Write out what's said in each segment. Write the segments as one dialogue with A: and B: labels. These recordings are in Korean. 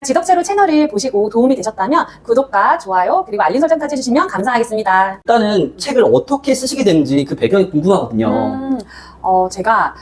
A: 지덕체로 채널을 보시고 도움이 되셨다면 구독과 좋아요 그리고 알림 설정까지 해주시면 감사하겠습니다.
B: 일단은 책을 어떻게 쓰시게 되는지 그 배경이 궁금하거든요.
A: 제가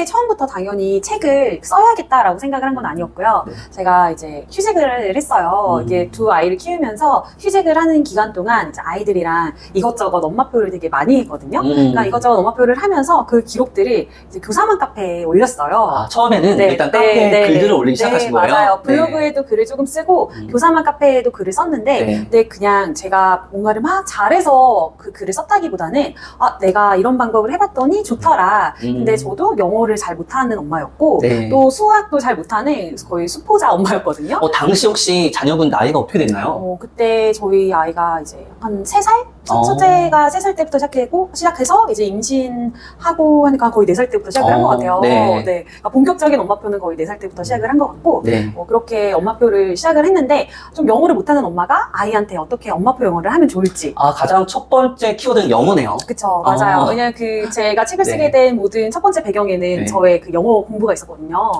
A: 처음부터 당연히 책을 써야겠다라고 생각을 한 건 아니었고요.
B: 네.
A: 제가 이제 휴직을 했어요. 이게 두 아이를 키우면서 휴직을 하는 기간 동안 이제 아이들이랑 이것저것 엄마표를 되게 많이 했거든요. 그러니까 이것저것 엄마표를 하면서 그 기록들을 이제 교사만 카페에 올렸어요.
B: 아, 처음에는 일단 카페에 글들을 올리기 시작하신 거예요?
A: 맞아요. 블로그에도 글을 조금 쓰고 교사만 카페에도 글을 썼는데 근데 그냥 제가 뭔가를 막 잘해서 그 글을 썼다기보다는 내가 이런 방법을 해봤더니 좋더라. 근데 저도 영어를 잘 못하는 엄마였고 또 수학도 잘 못하는 거의 수포자 엄마였거든요.
B: 당시 혹시 자녀분 나이가 어떻게 됐나요?
A: 그때 저희 아이가 이제 한 3살? 첫째가 3살 때부터 시작해서 이제 임신하고 하니까 거의 4살 때부터 시작을 한 것 같아요. 그러니까 본격적인 엄마표는 거의 4살 때부터 시작을 한 것 같고 그렇게 엄마표를 시작을 했는데 좀 영어를 못하는 엄마가 아이한테 어떻게 엄마표 영어를 하면 좋을지.
B: 가장 첫 번째 키워드는 영어네요.
A: 그쵸, 맞아요. 왜냐면 제가 책을 쓰게 된 모든 첫 번째 배경에는 저의 그 영어 공부가 있었거든요.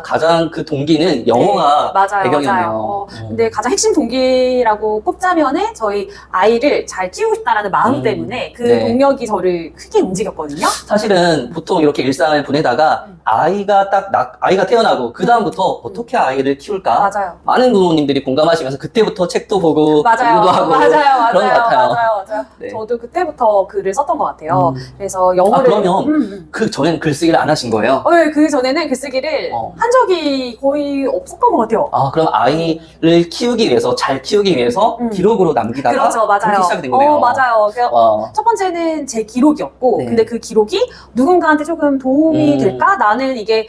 B: 가장 그 동기는 영어가 배경이었네요.
A: 근데 가장 핵심 동기라고 꼽자면은 저희 아이를 잘 키우고 싶다라는 마음 때문에 그 동력이 저를 크게 움직였거든요.
B: 사실은 보통 이렇게 일상을 보내다가 아이가 태어나고 그 다음부터 어떻게 아이를 키울까?
A: 맞아요.
B: 많은 부모님들이 공감하시면서 그때부터 책도 보고 공부도 하고 그런 것 같아요.
A: 맞아요. 저도 그때부터 글을 썼던 것 같아요. 그래서 영어를
B: 그러면 그 전에는 글쓰기를 안 하신 거예요?
A: 네, 그 전에는 글쓰기를 한 적이 거의 없었던 것 같아요.
B: 그럼 아이를 키우기 위해서, 잘 키우기 위해서 기록으로 남기다가
A: 그렇죠, 맞아요.
B: 그렇게 시작이 된 거네요.
A: 맞아요. 첫 번째는 제 기록이었고 근데 그 기록이 누군가한테 조금 도움이 될까? 나는 이게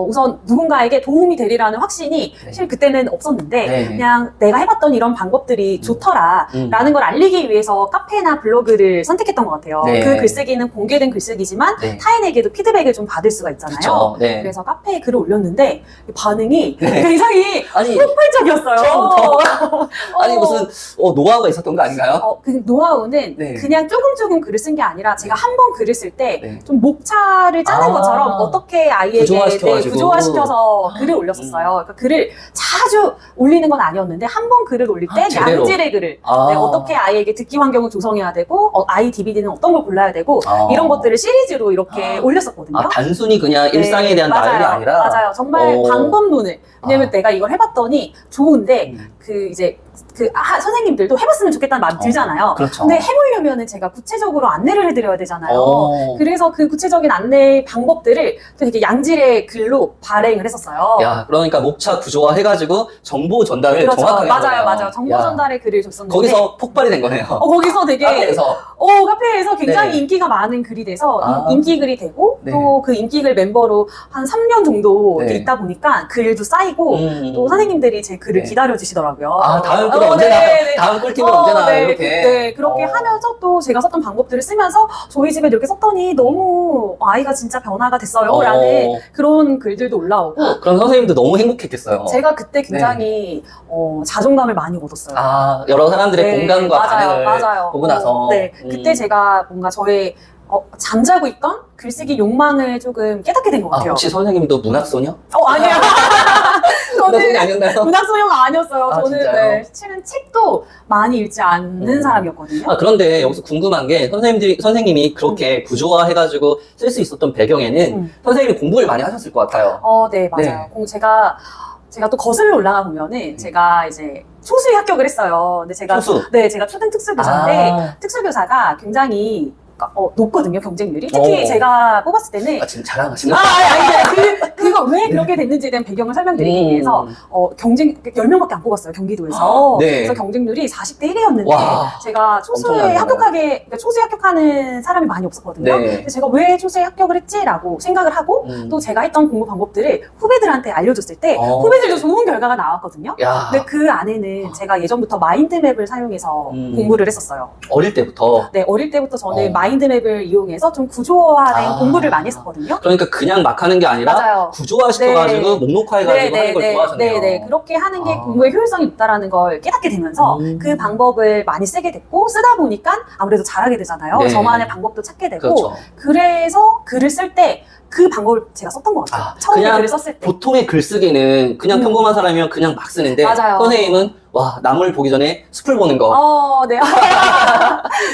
A: 우선 누군가에게 도움이 되리라는 확신이 사실 그때는 없었는데 그냥 내가 해봤던 이런 방법들이 좋더라 라는 걸 알리기 위해서 카페나 블로그를 선택했던 것 같아요. 그 글쓰기는 공개된 글쓰기지만 타인에게도 피드백을 좀 받을 수가 있잖아요. 그래서 카페에 글을 올렸는데 반응이 굉장히 폭발적이었어요.
B: 아니 무슨 노하우가 있었던 거 아닌가요?
A: 그 노하우는 그냥 조금 글을 쓴 게 아니라 제가 한 번 글을 쓸 때 좀 목차를 짜는 것처럼 어떻게 아이에게 구조화시켜서 글을 올렸었어요. 그러니까 글을 자주 올리는 건 아니었는데 한 번 글을 올릴 때 양질의 글을 어떻게 아이에게 듣기 환경을 조성해야 되고 아이 DVD는 어떤 걸 골라야 되고 이런 것들을 시리즈로 이렇게 올렸었거든요.
B: 단순히 그냥 일상에 대한 나열이 아니라
A: 맞아요. 정말 방법론을 왜냐면 내가 이걸 해봤더니 좋은데 선생님들도 해봤으면 좋겠다는 마음이 들잖아요. 근데 해보려면은 제가 구체적으로 안내를 해드려야 되잖아요. 그래서 그 구체적인 안내 방법들을 되게 양질의 글로 발행을 했었어요.
B: 그러니까 목차 구조화 해가지고 정보 전달을 정확하게 하는 거예요.
A: 맞아요. 정보 전달의 글을 줬었는데
B: 거기서 폭발이 된 거네요.
A: 거기서 되게 카페에서 굉장히 인기가 많은 글이 돼서 인기 글이 되고 또 그 인기 글 멤버로 한 3년 정도 있다 보니까 글도 쌓이고 또 선생님들이 제 글을 기다려 주시더라고요.
B: 다음 글 언제나 다음 꿀팁은 언제나 이렇게
A: 그렇게 하면서 또 제가 썼던 방법들을 쓰면서 저희 집에 이렇게 썼더니 너무 아이가 진짜 변화가 됐어요 라는 그런 글들도 올라오고
B: 그럼 선생님도 너무 행복했겠어요.
A: 제가 그때 굉장히 자존감을 많이 얻었어요.
B: 여러 사람들의 공감과 반응을 보고 나서
A: 그때 제가 뭔가 저의 잠자고 있던 글쓰기 욕망을 조금 깨닫게 된 것 같아요.
B: 혹시 선생님도 문학소녀?
A: 아니요.
B: 문학소녀 아니었나요?
A: 문학소녀가 아니었어요. 저는
B: 진짜요?
A: 책도 많이 읽지 않는 사람이었거든요.
B: 그런데 여기서 궁금한 게 선생님이 그렇게 구조화해가지고 쓸 수 있었던 배경에는 선생님이 공부를 많이 하셨을 것 같아요.
A: 네, 맞아요. 제가 또 거슬러 올라가 보면은 제가 이제 초수에 합격을 했어요. 근데 제가 제가 초등 특수교사인데 특수교사가 굉장히 높거든요, 경쟁률이. 특히 제가 뽑았을 때는.
B: 지금 자랑하시는
A: 그거 왜 그렇게 됐는지에 대한 배경을 설명드리기 위해서, 10명밖에 안 뽑았어요, 경기도에서. 그래서 경쟁률이 40대 1이었는데, 제가 초수에 합격하는 사람이 많이 없었거든요. 근데 제가 왜 초수에 합격을 했지라고 생각을 하고, 또 제가 했던 공부 방법들을 후배들한테 알려줬을 때, 후배들도 좋은 결과가 나왔거든요. 근데 그 안에는 제가 예전부터 마인드맵을 사용해서 공부를 했었어요.
B: 어릴 때부터?
A: 네, 어릴 때부터 저는 마인드맵을 이용해서 좀 구조화된 공부를 많이 했었거든요.
B: 그러니까 그냥 막 하는 게 아니라 구조화시켜가지고
A: 네.
B: 목록화해가지고 하는 걸 좋아하셨네요.
A: 네네. 그렇게 하는 게
B: 아.
A: 공부의 효율성이 높다라는 걸 깨닫게 되면서 그 방법을 많이 쓰게 됐고, 쓰다 보니까 아무래도 잘하게 되잖아요.
B: 네.
A: 저만의 방법도 찾게 되고,
B: 그렇죠.
A: 그래서 글을 쓸 때 그 방법을 제가 썼던 것 같아요. 처음에
B: 그냥
A: 글을 썼을 때.
B: 보통의 글쓰기는 그냥 평범한 사람이면 그냥 막 쓰는데
A: 맞아요.
B: 선생님은 와 남을 보기 전에 숲을 보는 거
A: 네.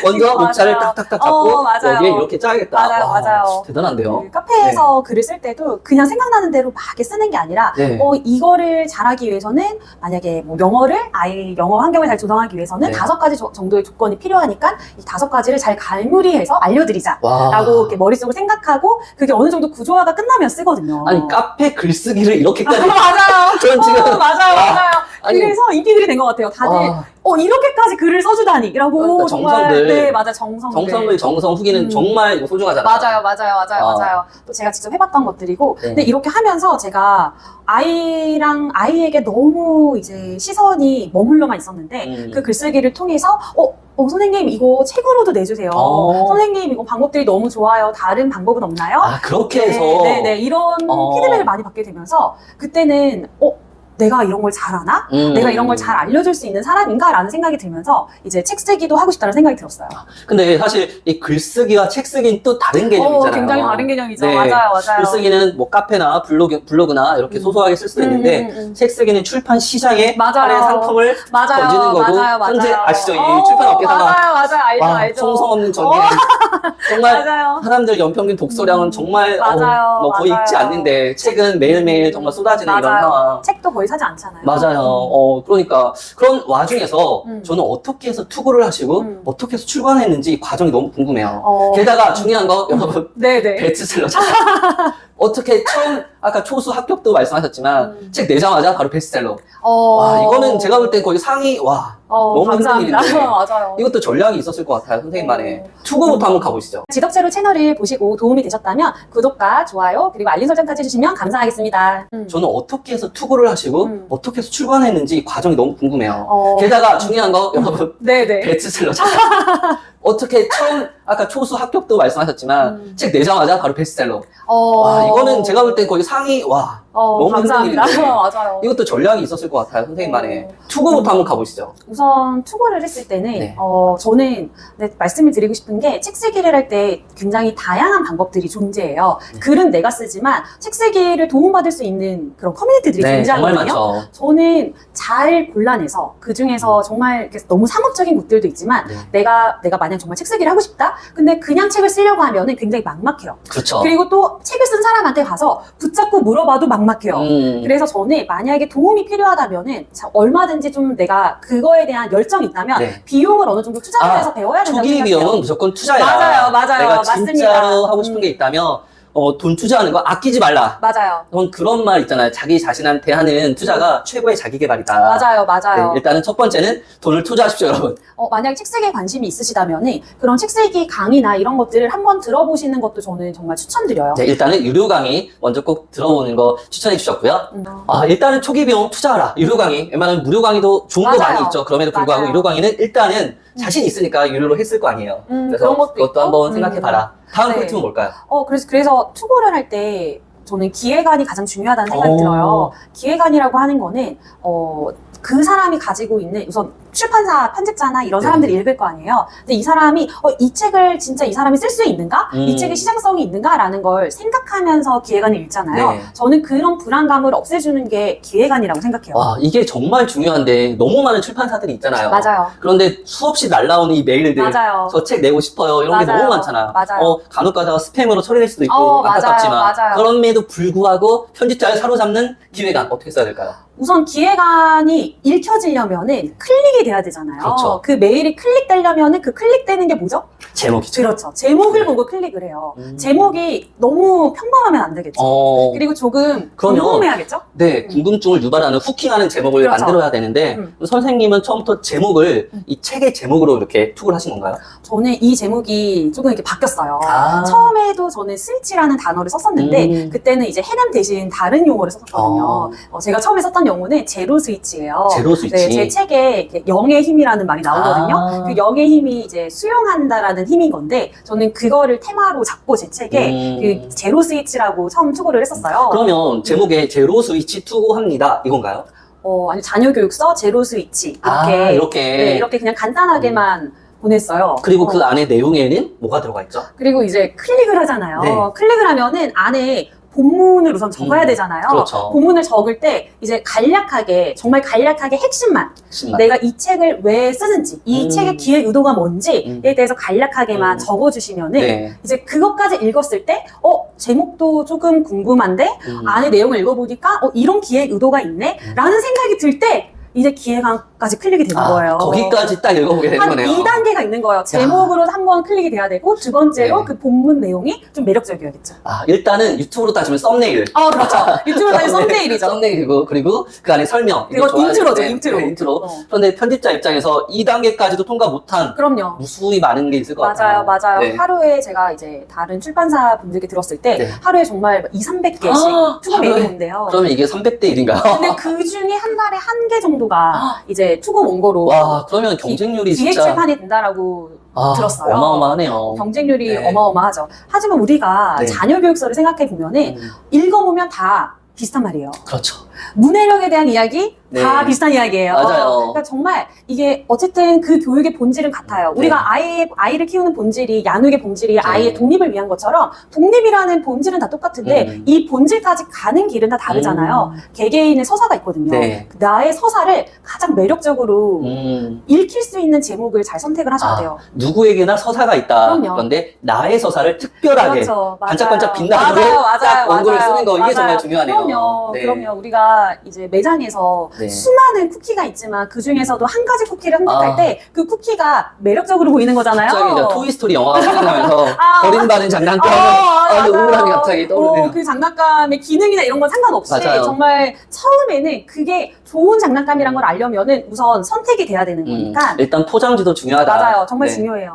B: 먼저
A: 맞아요.
B: 목차를 딱딱딱 잡고
A: 맞아요.
B: 여기에 이렇게 짜야겠다.
A: 맞아요,
B: 와,
A: 맞아요.
B: 대단한데요.
A: 그 카페에서 글을 쓸 때도 그냥 생각나는 대로 막 이렇게 쓰는 게 아니라
B: 네.
A: 이거를 잘하기 위해서는 만약에 뭐 영어를 아이 영어 환경을 잘 조성하기 위해서는
B: 네.
A: 5가지 정도의 조건이 필요하니까 이 5가지를 잘 갈무리해서 알려드리자
B: 와.
A: 라고 이렇게 머릿속으로 생각하고 그게 어느 정도 구조화가 끝나면 쓰거든요.
B: 아니 카페 글쓰기를 이렇게까지
A: 맞아요.
B: 저는 지금
A: 맞아요.
B: 아니,
A: 그래서 인기글이 된 것 같아요. 다들 이렇게까지 글을 써주다니 라고
B: 그러니까
A: 정말
B: 정성들.
A: 네 맞아 정성글
B: 정성글 정성 후기는 정말 이거 소중하잖아요.
A: 맞아요. 또 제가 직접 해봤던 것들이고,
B: 네.
A: 근데 이렇게 하면서 제가 아이에게 너무 이제 시선이 머물러만 있었는데, 그 글쓰기를 통해서, 선생님 이거 책으로도 내주세요. 선생님 이거 방법들이 너무 좋아요. 다른 방법은 없나요?
B: 그렇게 해서
A: 네, 이런 피드백을 많이 받게 되면서, 그때는, 내가 이런 걸 잘하나? 내가 이런 걸 잘 알려줄 수 있는 사람인가? 라는 생각이 들면서 이제 책 쓰기도 하고 싶다는 생각이 들었어요.
B: 근데 사실 이 글쓰기와 책 쓰기는 또 다른 개념이잖아요.
A: 굉장히 다른 개념이죠.
B: 네.
A: 맞아요.
B: 글쓰기는 뭐 카페나 블로그나 이렇게 소소하게 쓸 수도 있는데 책 쓰기는 출판 시장에 팔의 상품을 던지는 거고 현재 아시죠? 이 출판 업계 상황.
A: 맞아요. 알죠.
B: 성성 없는 전개. 정말
A: 맞아요.
B: 사람들 연평균 독서량은 정말
A: 맞아요.
B: 거의 읽지 않는데 책은 매일매일 정말 쏟아지는 이런 상황.
A: 책도 거의 사지 않잖아요.
B: 맞아요. 그러니까 그런 와중에서 저는 어떻게 해서 투고를 하시고 어떻게 해서 출간했는지 이 과정이 너무 궁금해요. 게다가 중요한 거 여러분 베스트셀러 어떻게 처음 아까 초수 합격도 말씀하셨지만 책 내자마자 바로 베스트셀러. 와 이거는 제가 볼 때 거의 상위 너무
A: 감사합니다.
B: 힘든 일인데
A: 맞아요.
B: 이것도 전략이 있었을 것 같아요 선생님만의. 투고부터 한번 가보시죠.
A: 지덕체로 채널을 보시고 도움이 되셨다면 구독과 좋아요 그리고 알림 설정까지 해주시면 감사하겠습니다.
B: 저는 어떻게 해서 투고를 하시고 어떻게 해서 출간했는지 이 과정이 너무 궁금해요. 게다가 중요한 거 여러분 베스트셀러. 어떻게 처음 아까 초수 합격도 말씀하셨지만 책 내자마자 바로 베스트셀러. 와 이거는 제가 볼 때 거의 상위 너무
A: 감사합니다.
B: 힘든 일인데
A: 맞아요.
B: 이것도 전략이 있었을 것 같아요 선생님만의. 투고부터 한번 가보시죠.
A: 우선 투고를 했을 때는 저는 말씀을 드리고 싶은 게 책 쓰기를 할 때 굉장히 다양한 방법들이 존재해요. 글은 내가 쓰지만 책 쓰기를 도움받을 수 있는 그런 커뮤니티들이 존재하거든요.
B: 정말 많죠.
A: 저는 잘 골라내서 그 중에서 정말 너무 상업적인 것들도 있지만 내가 만약 정말 책 쓰기를 하고 싶다? 근데 그냥 책을 쓰려고 하면은 굉장히 막막해요.
B: 그렇죠.
A: 그리고 또 책을 쓴 사람한테 가서 붙잡고 물어봐도 막막해요. 그래서 저는 만약에 도움이 필요하다면은 얼마든지 좀 내가 그거에 대한 열정이 있다면 비용을 어느 정도 투자를 해서 배워야 된다고
B: 초기
A: 생각해요.
B: 비용은 무조건 투자야.
A: 맞아요.
B: 내가
A: 맞습니다.
B: 진짜로 하고 싶은 게 있다면 돈 투자하는 거 아끼지 말라.
A: 맞아요.
B: 그런 말 있잖아요. 자기 자신한테 하는 투자가 최고의 자기 개발이다.
A: 맞아요.
B: 일단은 첫 번째는 돈을 투자하십시오, 여러분.
A: 만약에 책 쓰기에 관심이 있으시다면은 그런 책 쓰기 강의나 이런 것들을 한번 들어보시는 것도 저는 정말 추천드려요.
B: 일단은 유료 강의 먼저 꼭 들어보는 거 추천해 주셨고요. 일단은 초기 비용 투자하라. 유료 강의. 웬만하면 무료 강의도 좋은 거 많이 있죠. 그럼에도 불구하고 유료 강의는 일단은 자신 있으니까 유료로 했을 거 아니에요. 그래서 그것도 한번 생각해봐라. 다음 꿀팁은 뭘까요?
A: 그래서 투고를 할 때 저는 기획안이 가장 중요하다는 생각이 들어요. 기획안이라고 하는 거는 그 사람이 가지고 있는 우선 출판사 편집자나 이런 사람들이 읽을 거 아니에요. 근데 이 사람이 이 책을 진짜 이 사람이 쓸 수 있는가? 이 책의 시장성이 있는가라는 걸 생각하면서 기획안을 읽잖아요. 저는 그런 불안감을 없애주는 게 기획안이라고 생각해요.
B: 이게 정말 중요한데 너무 많은 출판사들이 있잖아요.
A: 맞아요.
B: 그런데 수없이 날라오는 이 메일들.
A: 맞아요.
B: 저 책 내고 싶어요. 이런 게 너무 많잖아. 간혹 가다가 스팸으로 처리될 수도 있고 안타깝지만 그럼에도 불구하고 편집자를 사로잡는 기획안 어떻게 써야 될까요?
A: 우선 기획안이 읽혀지려면은 클릭이 돼야 되잖아요.
B: 그렇죠.
A: 그 메일이 클릭되려면은 그 클릭되는 게 뭐죠?
B: 제목이죠.
A: 그렇죠. 제목을 보고 클릭을 해요. 제목이 너무 평범하면 안 되겠죠. 그리고 조금 궁금해야겠죠?
B: 궁금증을 유발하는 후킹하는 제목을 만들어야 되는데 선생님은 처음부터 제목을 이 책의 제목으로 이렇게 투고를 하신 건가요?
A: 저는 이 제목이 조금 이렇게 바뀌었어요. 처음에도 저는 스위치라는 단어를 썼었는데 그때는 이제 해냄 대신 다른 용어를 썼거든요. 제가 처음에 썼던 이번 영혼은 제로 스위치예요.
B: 제로 스위치.
A: 네, 제 책에 영의 힘이라는 말이 나오거든요. 그 영의 힘이 이제 수용한다라는 힘인 건데 저는 그거를 테마로 잡고 제 책에 그 제로 스위치라고 처음 투고를 했었어요.
B: 그러면 제목에 제로 스위치 투고합니다 이건가요?
A: 아니 자녀 교육서 제로 스위치 이렇게 네, 이렇게 그냥 간단하게만 보냈어요.
B: 그리고 그 안에 내용에는 뭐가 들어가 있죠?
A: 그리고 이제 클릭을 하잖아요.
B: 네.
A: 클릭을 하면은 안에 본문을 우선 적어야 되잖아요.
B: 그렇죠.
A: 본문을 적을 때 이제 간략하게 정말 간략하게 핵심만 내가 이 책을 왜 쓰는지 이 책의 기획 의도가 뭔지에 대해서 간략하게만 적어주시면은
B: 네.
A: 이제 그것까지 읽었을 때 제목도 조금 궁금한데 안에 내용을 읽어보니까 이런 기획 의도가 있네 라는 생각이 들 때 이제 기획안까지 클릭이 되는 거예요.
B: 거기까지 딱 읽어보게 되는 거네요.
A: 2단계가 있는 거예요. 제목으로 한 번 클릭이 돼야 되고 두 번째로
B: 네.
A: 그 본문 내용이 좀 매력적이어야겠죠.
B: 일단은 유튜브로 따지면 썸네일.
A: 그렇죠. 유튜브로 따지면 썸네일이죠.
B: 썸네일이고 그리고 그 안에 설명.
A: 이거 인트로죠, 인트로.
B: 네, 인트로. 그런데 편집자 입장에서 2단계까지도 통과 못한
A: 그럼요.
B: 무수히 많은 게 있을 것 같아요.
A: 맞아요.
B: 네.
A: 하루에 제가 이제 다른 출판사 분들께 들었을 때
B: 네.
A: 하루에 정말 200~300개씩 투고 메일이 온대요.
B: 그러면 이게 300대 1인가요?
A: 근데 그 중에 한 달에 한 개 정도가 이제 투고 원고로
B: 와, 그러면 경쟁률이
A: 기획
B: 진짜
A: 출판이 된다라고 들었어요.
B: 어마어마하네요.
A: 경쟁률이
B: 네.
A: 어마어마하죠. 하지만 우리가
B: 네.
A: 자녀 교육서를 생각해 보면은 읽어보면 다 비슷한 말이에요.
B: 그렇죠.
A: 문해력에 대한 이야기 다
B: 네.
A: 비슷한 이야기예요.
B: 맞아요.
A: 그러니까 정말 이게 어쨌든 그 교육의 본질은 같아요.
B: 네.
A: 우리가 아이를 키우는 본질이 양육의 본질이 아이의 독립을 위한 것처럼 독립이라는 본질은 다 똑같은데 이 본질까지 가는 길은 다 다르잖아요. 개개인의 서사가 있거든요.
B: 네.
A: 나의 서사를 가장 매력적으로 읽힐 수 있는 제목을 잘 선택을 하셔야 돼요.
B: 누구에게나 서사가 있다.
A: 그럼요.
B: 그런데 나의 서사를 특별하게
A: 그렇죠. 맞아요.
B: 반짝반짝 빛나는 딱 원고를 쓰는 거 이게 정말 중요하네요.
A: 그럼요.
B: 네.
A: 그럼요. 우리가 이제 매장에서
B: 네.
A: 수많은 쿠키가 있지만 그 중에서도 한 가지 쿠키를 선택할 때 그 쿠키가 매력적으로 보이는 거잖아요.
B: 갑자기 이제 토이스토리 영화가 생각나면서 버림받은 장난감
A: 맞아요.
B: 우울함이 갑자기 떠오르네요.
A: 그 장난감의 기능이나 이런 건 상관없이
B: 맞아요.
A: 정말 처음에는 그게 좋은 장난감이란 걸 알려면은 우선 선택이 돼야 되는 거니까
B: 일단 포장지도 중요하다.
A: 맞아요. 정말
B: 네.
A: 중요해요.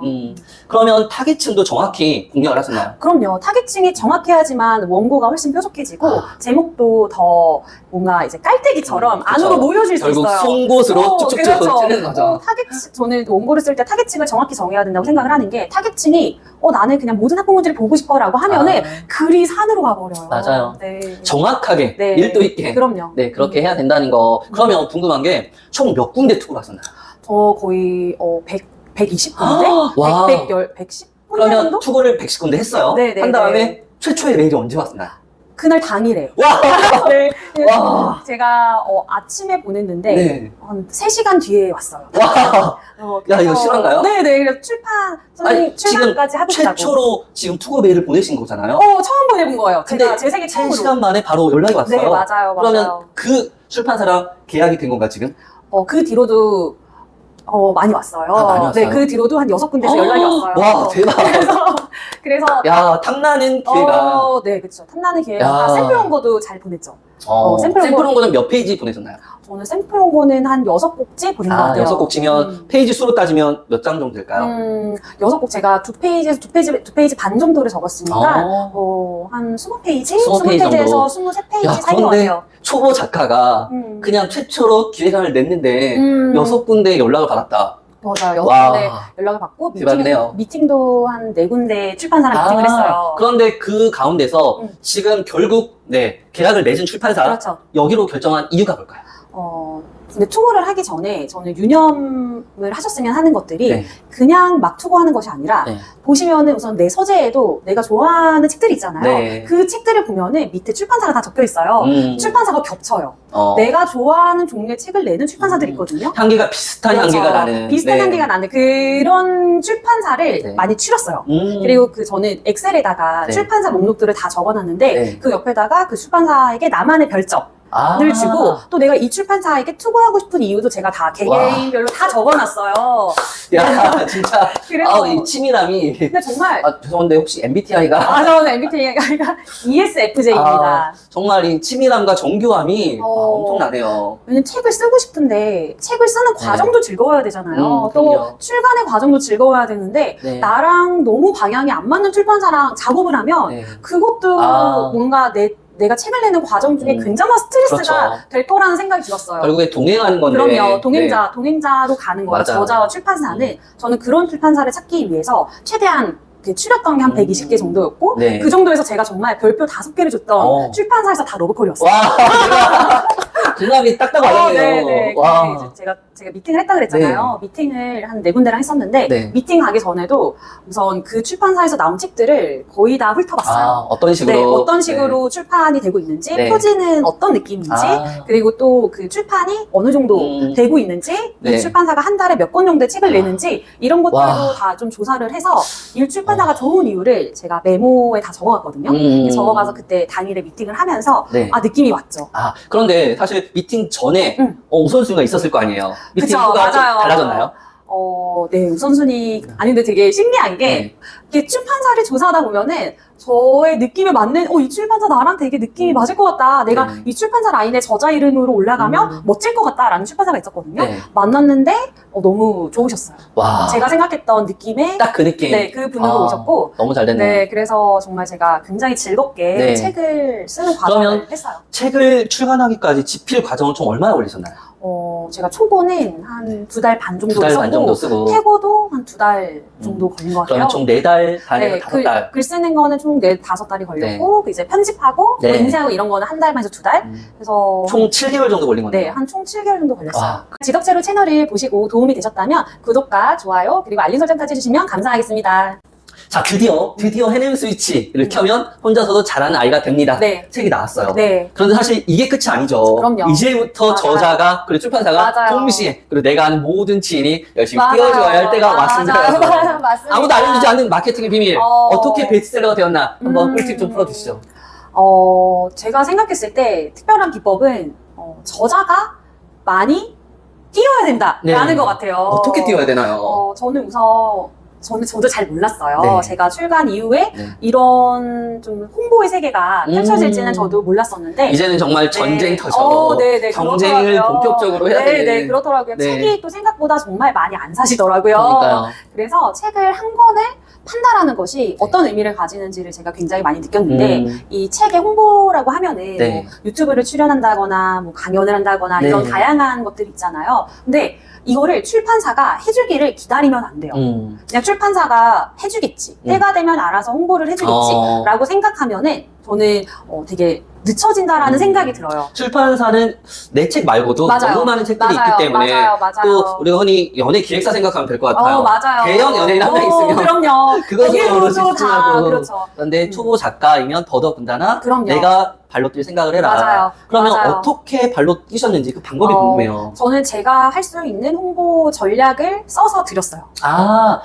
B: 그러면 타깃층도 정확히 공략을 하셨나요?
A: 그럼요. 타겟층이 정확해야지만 원고가 훨씬 뾰족해지고 제목도 더 뭔가 이제 깔때기처럼 안으로 모여질 수
B: 결국
A: 있어요.
B: 송곳으로 쭉쭉쭉 찌르는 거죠.
A: 저는 원고를 쓸 때 타겟층을 정확히 정해야 된다고 생각을 하는 게 타겟층이 나는 그냥 모든 학부모들이 보고 싶어라고 하면은 글이 산으로 가버려요.
B: 맞아요.
A: 네.
B: 정확하게
A: 네.
B: 일도 있게
A: 그럼요.
B: 네 그렇게 해야 된다는 거. 그러면 궁금한 게 총 몇 군데 투고를 하셨나요?
A: 저 거의 120군데?
B: 와.
A: 110군데
B: 그러면
A: 정도?
B: 투고를 110군데 했어요.
A: 네, 네,
B: 한 다음에
A: 네.
B: 최초의 메일이 언제 왔나요?
A: 그날 당일에.
B: 와!
A: 네.
B: 와.
A: 제가 아침에 보냈는데
B: 네.
A: 한 3시간 뒤에 왔어요.
B: 와! 야, 이거 실화인가요?
A: 네네. 그래서 선생님 출판까지 하겠다고.
B: 최초로 지금 투고 메일을 보내신 거잖아요?
A: 처음 보내본 거예요.
B: 근데
A: 제가 제 생애 처음으로.
B: 3시간 만에 바로 연락이 왔어요.
A: 네, 맞아요.
B: 그러면 그 출판사랑 계약이 된 건가, 지금?
A: 그 뒤로도 많이 왔어요.
B: 많이 왔어요?
A: 네, 그 뒤로도 한 6군데에서 연락이 왔어요.
B: 와, 대박.
A: 그래서
B: 야, 탐나는 기회가.
A: 네, 그렇죠. 탐나는 기회가 샘플 원고도 잘 보냈죠. 샘플
B: 샘플 원고는 몇 페이지 보내셨나요?
A: 저는 샘플 원고는 한 6곡지 보낸 것 같아요.
B: 6곡지면 페이지 수로 따지면 몇 장 정도 될까요?
A: 6곡 제가 2페이지에서 2페이지 반 정도를 적었으니까 한 20페이지? 20페이지에서 23페이지 사이인 것 같아요.
B: 초보 작가가 그냥 최초로 기획안을 냈는데 6군데 연락을 받았다.
A: 맞아요. 6군데 연락을 받고 미팅도 한 4군데 출판사랑 미팅을 했어요.
B: 그런데 그 가운데서 지금 결국 계약을 맺은 출판사
A: 그렇죠.
B: 여기로 결정한 이유가 뭘까요?
A: 근데 투고를 하기 전에 저는 유념을 하셨으면 하는 것들이 그냥 막 투고하는 것이 아니라 보시면은 우선 내 서재에도 내가 좋아하는 책들이 있잖아요. 그 책들을 보면은 밑에 출판사가 다 적혀 있어요. 출판사가 겹쳐요. 내가 좋아하는 종류의 책을 내는 출판사들이 있거든요.
B: 향기가 비슷한 향기가 나는.
A: 비슷한 향기가 나는 그런 출판사를 많이 추렸어요. 그리고 저는 엑셀에다가 출판사 목록들을 다 적어놨는데 그 옆에다가 그 출판사에게 나만의 별점 을 주고 또 내가 이 출판사에게 투고하고 싶은 이유도 제가 다 개개인별로 다 적어놨어요.
B: 야 진짜
A: 그래서
B: 이 치밀함이.
A: 근데 정말
B: 죄송한데 혹시 MBTI가?
A: 저는 MBTI가 ESFJ입니다.
B: 정말 이 치밀함과 정교함이 엄청나네요.
A: 왜냐면 책을 쓰고 싶은데 책을 쓰는 과정도 즐거워야 되잖아요. 또 출간의 과정도 즐거워야 되는데 나랑 너무 방향이 안 맞는 출판사랑 작업을 하면 그것도 뭔가 내 내가 책을 내는 과정 중에 굉장한 스트레스가
B: 그렇죠.
A: 될 거라는 생각이 들었어요.
B: 결국에 동행하는 건데.
A: 그럼요. 동행자로 가는 거예요.
B: 맞아요.
A: 저자와 출판사는. 저는 그런 출판사를 찾기 위해서 최대한 추렸던 게 한 120개 정도였고
B: 네.
A: 그 정도에서 제가 정말 별표 5개를 줬던 출판사에서 다 러브콜이었어요.
B: 와, 궁합이 딱딱 맞았네요.
A: 네.
B: 와.
A: 이제 제가 미팅을 했다 그랬잖아요. 미팅을 한 4군데랑 했었는데
B: 네.
A: 미팅 가기 전에도 우선 그 출판사에서 나온 책들을 거의 다 훑어봤어요.
B: 어떤 식으로?
A: 네, 어떤 식으로 출판이 되고 있는지,
B: 네.
A: 표지는 어떤 느낌인지, 그리고 또 그 출판이 어느 정도 되고 있는지,
B: 네.
A: 이 출판사가 한 달에 몇 권 정도의 책을 내는지 이런 것들도
B: 와.
A: 다 좀 조사를 해서 이 출판사가 좋은 이유를 제가 메모에 다 적어갔거든요. 적어가서 그때 당일에 미팅을 하면서
B: 네.
A: 느낌이 왔죠.
B: 그런데 사실 미팅 전에 우선순위가 있었을 거 아니에요. 미팅
A: 그쵸,
B: 후가 좀
A: 맞아요.
B: 달라졌나요?
A: 네, 우선순위, 아니, 근데 되게 신기한 게, 이게 출판사를 조사하다 보면은, 저의 느낌에 맞는, 이 출판사 나랑 되게 느낌이 맞을 것 같다. 내가 이 출판사 라인에 저자 이름으로 올라가면 멋질 것 같다라는 출판사가 있었거든요.
B: 네.
A: 만났는데, 너무 좋으셨어요.
B: 와.
A: 제가 생각했던 느낌에,
B: 딱 그 느낌.
A: 네, 그 분으로 오셨고,
B: 너무 잘 됐네요.
A: 네, 그래서 정말 제가 굉장히 즐겁게
B: 네.
A: 책을 쓰는 과정을 했어요.
B: 책을 출간하기까지 집필 과정은 총 얼마나 걸리셨나요?
A: 제가 초고는 한 2달 반 정도
B: 2달 반 정도 쓰고.
A: 태고도 한 2달 정도 걸린 것 같아요.
B: 그러면 총 4달 반에서 5달.
A: 글 쓰는 거는 총 4-5달이 걸렸고, 이제 편집하고,
B: 네.
A: 인쇄하고 이런 거는 한 달 반에서 2달? 그래서.
B: 총 7개월 정도 걸린 거네요.
A: 네, 한 총 7개월 정도 걸렸어요.
B: 와.
A: 지덕체로 채널을 보시고 도움이 되셨다면, 구독과 좋아요, 그리고 알림 설정까지 해주시면 감사하겠습니다.
B: 자, 드디어 해냄 스위치를 켜면 혼자서도 잘하는 아이가 됩니다.
A: 네.
B: 책이 나왔어요.
A: 네.
B: 그런데 사실 이게 끝이 아니죠.
A: 그럼요.
B: 이제부터
A: 맞아요.
B: 저자가 그리고 출판사가
A: 맞아요.
B: 동시에 그리고 내가 아는 모든 지인이 열심히
A: 맞아요.
B: 띄워줘야 할 때가 왔습니다.
A: 맞습니다.
B: 아무도 알려주지 않는 마케팅의 비밀. 어떻게 베스트셀러가 되었나 한번 꿀팁 좀 풀어주시죠.
A: 제가 생각했을 때 특별한 비법은 저자가 많이 띄워야 된다라는 것 같아요.
B: 어떻게 띄워야 되나요?
A: 저도 잘 몰랐어요.
B: 네.
A: 제가 출간 이후에
B: 네.
A: 이런 좀 홍보의 세계가 펼쳐질지는 저도 몰랐었는데.
B: 이제는 정말 전쟁터죠.
A: 네,
B: 경쟁을
A: 그렇더라고요.
B: 본격적으로 해야 되는.
A: 네, 그렇더라고요.
B: 네.
A: 책이 또 생각보다 정말 많이 안 사시더라고요.
B: 그러니까요.
A: 그래서 책을 한 권을 판다라는 것이 어떤 의미를 가지는지를 제가 굉장히 많이 느꼈는데 이 책의 홍보라고 하면은
B: 네.
A: 뭐 유튜브를 출연한다거나 뭐 강연을 한다거나
B: 네.
A: 이런 다양한 것들이 있잖아요. 근데 이거를 출판사가 해주기를 기다리면 안 돼요. 그냥 출판사가 해주겠지. 때가 되면 알아서 홍보를 해주겠지. 라고 생각하면은 저는 되게 늦춰진다라는 생각이 들어요.
B: 출판사는 내 책 말고도
A: 맞아요.
B: 너무 많은 책들이
A: 맞아요.
B: 있기 때문에
A: 맞아요.
B: 또 우리가 흔히 연예 기획사 생각하면 될 것 같아요.
A: 맞아요.
B: 대형 연예인 한 명 있으면
A: 그럼요.
B: 그것으로
A: 거기로도 다
B: 집중하고.
A: 그렇죠.
B: 그런데 초보 작가이면 더더군다나
A: 그럼요.
B: 내가 발로 뛸 생각을 해라.
A: 맞아요.
B: 그러면
A: 맞아요.
B: 어떻게 발로 뛰셨는지 그 방법이 궁금해요.
A: 저는 제가 할 수 있는 홍보 전략을 써서 드렸어요.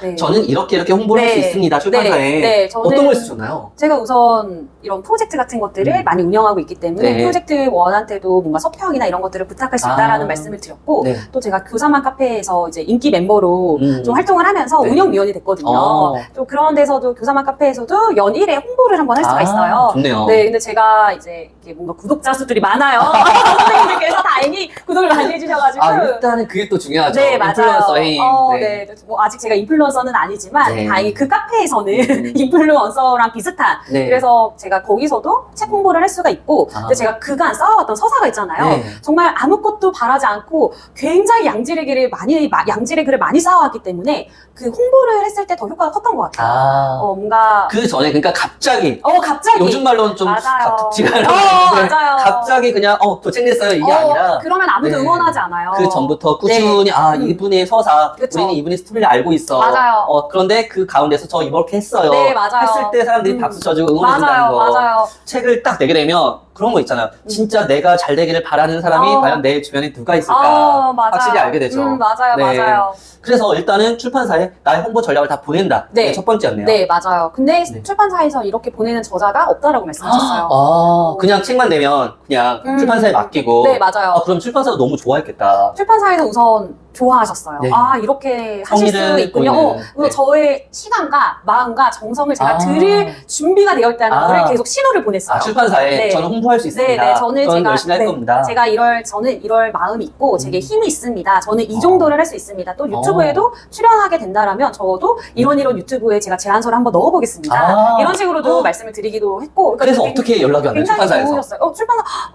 A: 네.
B: 저는 이렇게 홍보를 할 수 있습니다. 출판사에.
A: 네, 저는
B: 어떤 걸 쓰셨나요?
A: 제가 우선 이런 프로젝트 같은 것들을 많이 운영하고 있기 때문에
B: 네.
A: 프로젝트 원한테도 뭔가 서평이나 이런 것들을 부탁할 수 있다라는 말씀을 드렸고
B: 네.
A: 또 제가 교사만 카페에서 이제 인기 멤버로 좀 활동을 하면서
B: 네.
A: 운영위원이 됐거든요. 또 그런 데서도 교사만 카페에서도 연일에 홍보를 한번 할 수가 있어요.
B: 좋네요.
A: 네, 근데 제가 이제 이게 뭔가 구독자 수들이 많아요. 선생님들께서 다행히 구독을 많이 해주셔가지고.
B: 일단은 그게 또 중요하죠.
A: 네, 맞아요.
B: 인플루언서인.
A: 네. 뭐 아직 제가 인플루언서는 아니지만
B: 네.
A: 다행히 그 카페에서는 인플루언서랑 비슷한.
B: 네.
A: 그래서 제가 거기서도 책 홍보를 할 수가 있고, 근데 제가 그간 쌓아왔던 서사가 있잖아요.
B: 네.
A: 정말 아무것도 바라지 않고 굉장히 양질의 글을 많이 쌓아왔기 때문에 그 홍보를 했을 때 더 효과가 컸던 것 같아요. 뭔가
B: 그 전에 그러니까 갑자기
A: 갑자기
B: 요즘 말로는 좀
A: 맞아요.
B: 갑툭튀가
A: 맞아요.
B: 갑자기 그냥 저 책 냈어요 이게 아니라
A: 그러면 아무도
B: 네.
A: 응원하지 않아요.
B: 그 전부터 꾸준히 이분의 서사
A: 그쵸.
B: 우리는 이분의 스토리를 알고 있어.
A: 맞아요.
B: 그런데 그 가운데서 저 이렇게 했어요.
A: 네, 맞아요.
B: 했을 때 사람들이 박수 쳐주고 응원해준다는 거.
A: 맞아요.
B: 책을 딱 내게 되면 그런 거 있잖아요. 진짜 내가 잘 되기를 바라는 사람이 과연 내 주변에 누가 있을까
A: 맞아요.
B: 확실히 알게 되죠.
A: 맞아요.
B: 네.
A: 맞아요.
B: 그래서 일단은 출판사에 나의 홍보 전략을 다 보낸다.
A: 네.
B: 그게 첫 번째였네요.
A: 네, 맞아요. 근데
B: 네.
A: 출판사에서 이렇게 보내는 저자가 없다라고 말씀하셨어요.
B: 그냥 책만 내면 그냥 출판사에 맡기고.
A: 네, 맞아요.
B: 그럼 출판사도 너무 좋아했겠다.
A: 출판사에서 우선 좋아하셨어요.
B: 네.
A: 아, 이렇게 하실 수
B: 성의를
A: 있군요.
B: 보이는,
A: 그래서
B: 네.
A: 저의 시간과 마음과 정성을 제가 드릴 준비가 되어 있다는 거를 계속 신호를 보냈어요.
B: 출판사에
A: 네.
B: 저는 홍보할 수 있습니다.
A: 네, 저는 제가
B: 열심히 할 겁니다.
A: 제가 저는 이럴 마음이 있고 제게 힘이 있습니다. 저는 이 정도를 할 수 있습니다. 또 유튜브에도 출연하게 된다라면 저도 이런 유튜브에 제가 제안서를 한번 넣어보겠습니다. 이런 식으로도 말씀을 드리기도 했고.
B: 그래서 어떻게 연락이 왔나요?
A: 굉장히
B: 출판사에서?
A: 좋으셨어요.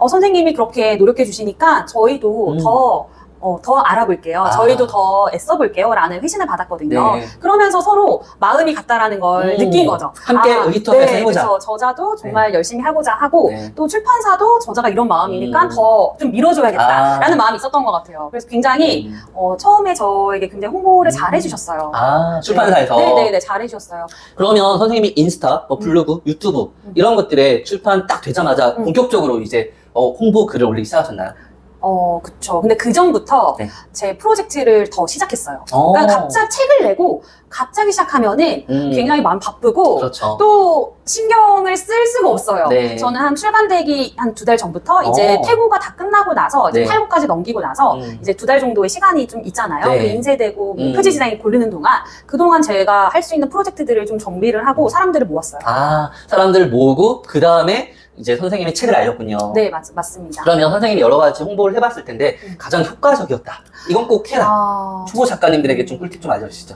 A: 선생님이 그렇게 노력해 주시니까 저희도 더 알아볼게요. 저희도 더 애써볼게요. 라는 회신을 받았거든요.
B: 네.
A: 그러면서 서로 마음이 같다라는 걸 느낀 거죠.
B: 함께 의기투합해서 해보자.
A: 그래서 저자도 정말 열심히 하고자 하고 또 출판사도 저자가 이런 마음이니까 더 좀 밀어줘야겠다라는 마음이 있었던 것 같아요. 그래서 굉장히 처음에 저에게 굉장히 홍보를 잘 해주셨어요.
B: 출판사에서?
A: 네네네, 잘 해주셨어요.
B: 그러면 선생님이 인스타, 블로그, 유튜브 이런 것들에 출판 딱 되자마자 본격적으로 이제 홍보 글을 올리기 시작하셨나요?
A: 그쵸. 근데 그 전부터 제 프로젝트를 더 시작했어요. 그러니까 갑자기 책을 내고 갑자기 시작하면은 굉장히 마음 바쁘고
B: 그렇죠.
A: 또 신경을 쓸 수가 없어요.
B: 네.
A: 저는 한 출간되기 한 2달 전부터 이제 퇴고가 다 끝나고 나서 이제 탈고까지 넘기고 나서 이제 2달 정도의 시간이 좀 있잖아요. 그 인쇄되고 표지 디자인 고르는 동안 그동안 제가 할 수 있는 프로젝트들을 좀 정비를 하고 사람들을 모았어요.
B: 사람들을 모으고 그 다음에 이제 선생님의 책을 알렸군요.
A: 네, 맞습니다.
B: 그러면 선생님이 여러 가지 홍보를 해봤을 텐데 가장 효과적이었다. 이건 꼭 해라. 초보 작가님들에게 좀 꿀팁 좀 알려주시죠.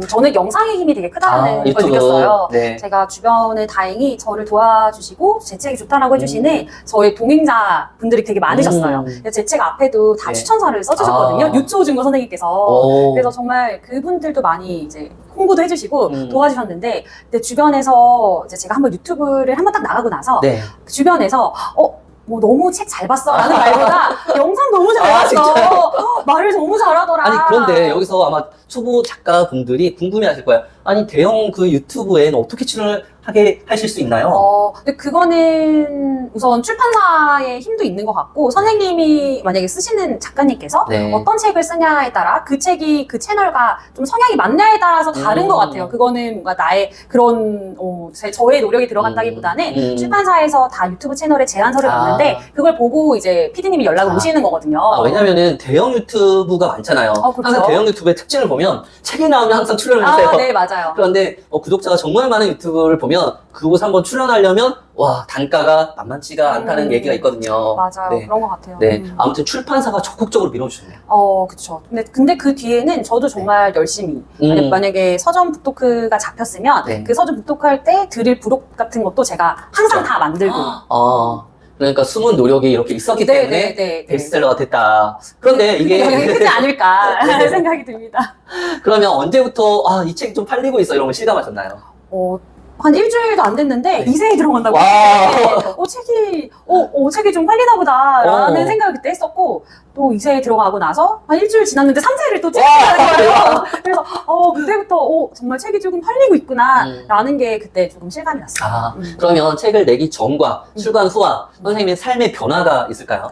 A: 저는 영상의 힘이 되게 크다는 걸 느꼈어요.
B: 네.
A: 제가 주변에 다행히 저를 도와주시고 제 책이 좋다라고 해주시는 저의 동행자 분들이 되게 많으셨어요. 제 책 앞에도 다 추천사를 써주셨거든요. 유초중거 선생님께서. 그래서 정말 그분들도 많이 이제 홍보도 해주시고 도와주셨는데, 근데 주변에서 이제 제가 한번 유튜브를 한번 딱 나가고 나서 그 주변에서 뭐 너무 책 잘 봤어 라는 말보다 영상 너무 잘 봤어. 말을 너무 잘하더라.
B: 아니 그런데 여기서 아마 초보 작가분들이 궁금해하실 거예요. 아니 대형 그 유튜브에는 어떻게 출연을 하게 하실 수 있나요?
A: 근데 그거는 우선 출판사의 힘도 있는 것 같고, 선생님이 만약에 쓰시는 작가님께서 어떤 책을 쓰냐에 따라 그 책이 그 채널과 좀 성향이 맞냐에 따라서 다른 것 같아요. 그거는 뭔가 나의 그런 저의 노력이 들어간다기보다는 출판사에서 다 유튜브 채널에 제안서를 넣는데 그걸 보고 이제 PD님이 연락을 오시는 거거든요.
B: 왜냐면은 대형 유튜브가 많잖아요.
A: 그렇죠?
B: 항상 대형 유튜브의 특징을 보면 책이 나오면 항상 출연을 하세요.
A: 네, 맞아요.
B: 그런데 구독자가 정말 많은 유튜브를 보면 그곳에 한번 출연하려면 와 단가가 만만치가 않다는 얘기가 있거든요.
A: 맞아요. 그런 것 같아요.
B: 아무튼 출판사가 적극적으로 밀어주네요.
A: 그쵸. 근데 그 뒤에는 저도 정말 열심히 만약에 서점 북토크가 잡혔으면 그 서점 북토크할 때 드릴 부록 같은 것도 제가 항상 다 만들고.
B: 그러니까 숨은 노력이 이렇게 있었기 때문에 베스트셀러가 됐다. 그런데 이게
A: 영향이 크지 않을까 생각이 듭니다.
B: 그러면 언제부터 이 책이 좀 팔리고 있어 이런 걸 실감하셨나요?
A: 한 일주일도 안 됐는데 이세에 들어간다고 책이 좀 팔리나 보다 라는 생각을 그때 했었고, 또 이세에 들어가고 나서 한 일주일 지났는데 3세를 또 찍는 거예요. 그래서 그때부터 정말 책이 조금 팔리고 있구나 라는 게 그때 조금 실감이 났어요.
B: 그러면 책을 내기 전과 출간 후와 선생님의 삶의 변화가 있을까요?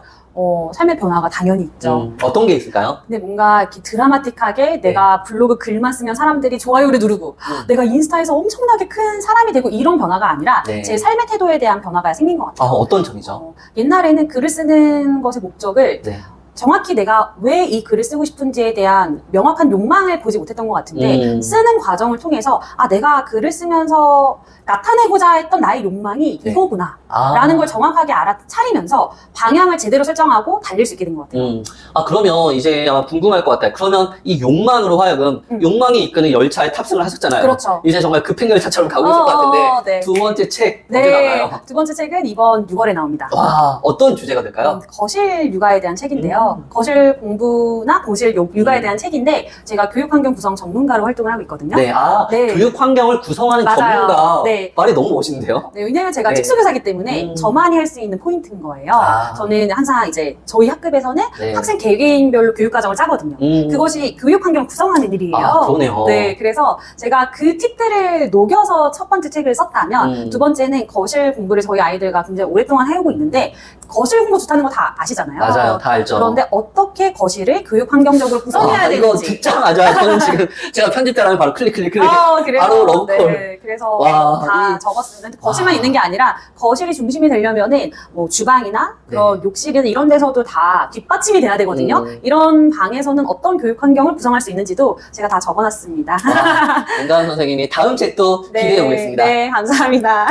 A: 삶의 변화가 당연히 있죠.
B: 어떤 게 있을까요?
A: 근데 뭔가 이렇게 드라마틱하게 내가 블로그 글만 쓰면 사람들이 좋아요를 누르고 내가 인스타에서 엄청나게 큰 사람이 되고 이런 변화가 아니라 제 삶의 태도에 대한 변화가 생긴 것 같아요.
B: 어떤 점이죠?
A: 옛날에는 글을 쓰는 것의 목적을 정확히 내가 왜 이 글을 쓰고 싶은지에 대한 명확한 욕망을 보지 못했던 것 같은데 쓰는 과정을 통해서 내가 글을 쓰면서 나타내고자 했던 나의 욕망이 이거구나 라는 걸 정확하게 알아차리면서 방향을 제대로 설정하고 달릴 수 있게 된 것 같아요.
B: 그러면 이제 아마 궁금할 것 같아요. 그러면 이 욕망으로 하여금 욕망이 이끄는 열차에 탑승을 하셨잖아요.
A: 그렇죠.
B: 이제 정말 급행열차처럼 가고 있을 것 같은데 두 번째 책 언제 나와요?
A: 두 번째 책은 이번 6월에 나옵니다.
B: 어떤 주제가 될까요?
A: 거실 육아에 대한 책인데요. 거실 공부나 거실 육아에 대한 책인데 제가 교육환경 구성 전문가로 활동을 하고 있거든요.
B: 교육환경을 구성하는 전문가. 말이 너무 멋있는데요?
A: 왜냐면 제가 특수교사이기 때문에 저만이 할 수 있는 포인트인 거예요. 저는 항상 이제 저희 학급에서는 학생 개개인별로 교육과정을 짜거든요. 그것이 교육환경 구성하는 일이에요.
B: 그러네요.
A: 그래서 제가 그 팁들을 녹여서 첫 번째 책을 썼다면 두 번째는 거실 공부를 저희 아이들과 굉장히 오랫동안 해오고 있는데 거실 공부 좋다는 거 다 아시잖아요.
B: 맞아요. 다 알죠.
A: 그런데 근데 어떻게 거실을 교육 환경적으로 구성해야 되는지.
B: 이거 듣자마자 저는 지금 제가 편집자라면 바로 클릭.
A: 그래서,
B: 바로 러브콜.
A: 네, 그래서 다 적었습니다. 거실만 있는 게 아니라 거실이 중심이 되려면은 뭐 주방이나 그런 욕실이나 이런 데서도 다 뒷받침이 돼야 되거든요. 이런 방에서는 어떤 교육 환경을 구성할 수 있는지도 제가 다 적어놨습니다.
B: 윤가은 선생님이 다음 책도 기대해 보겠습니다.
A: 네, 감사합니다.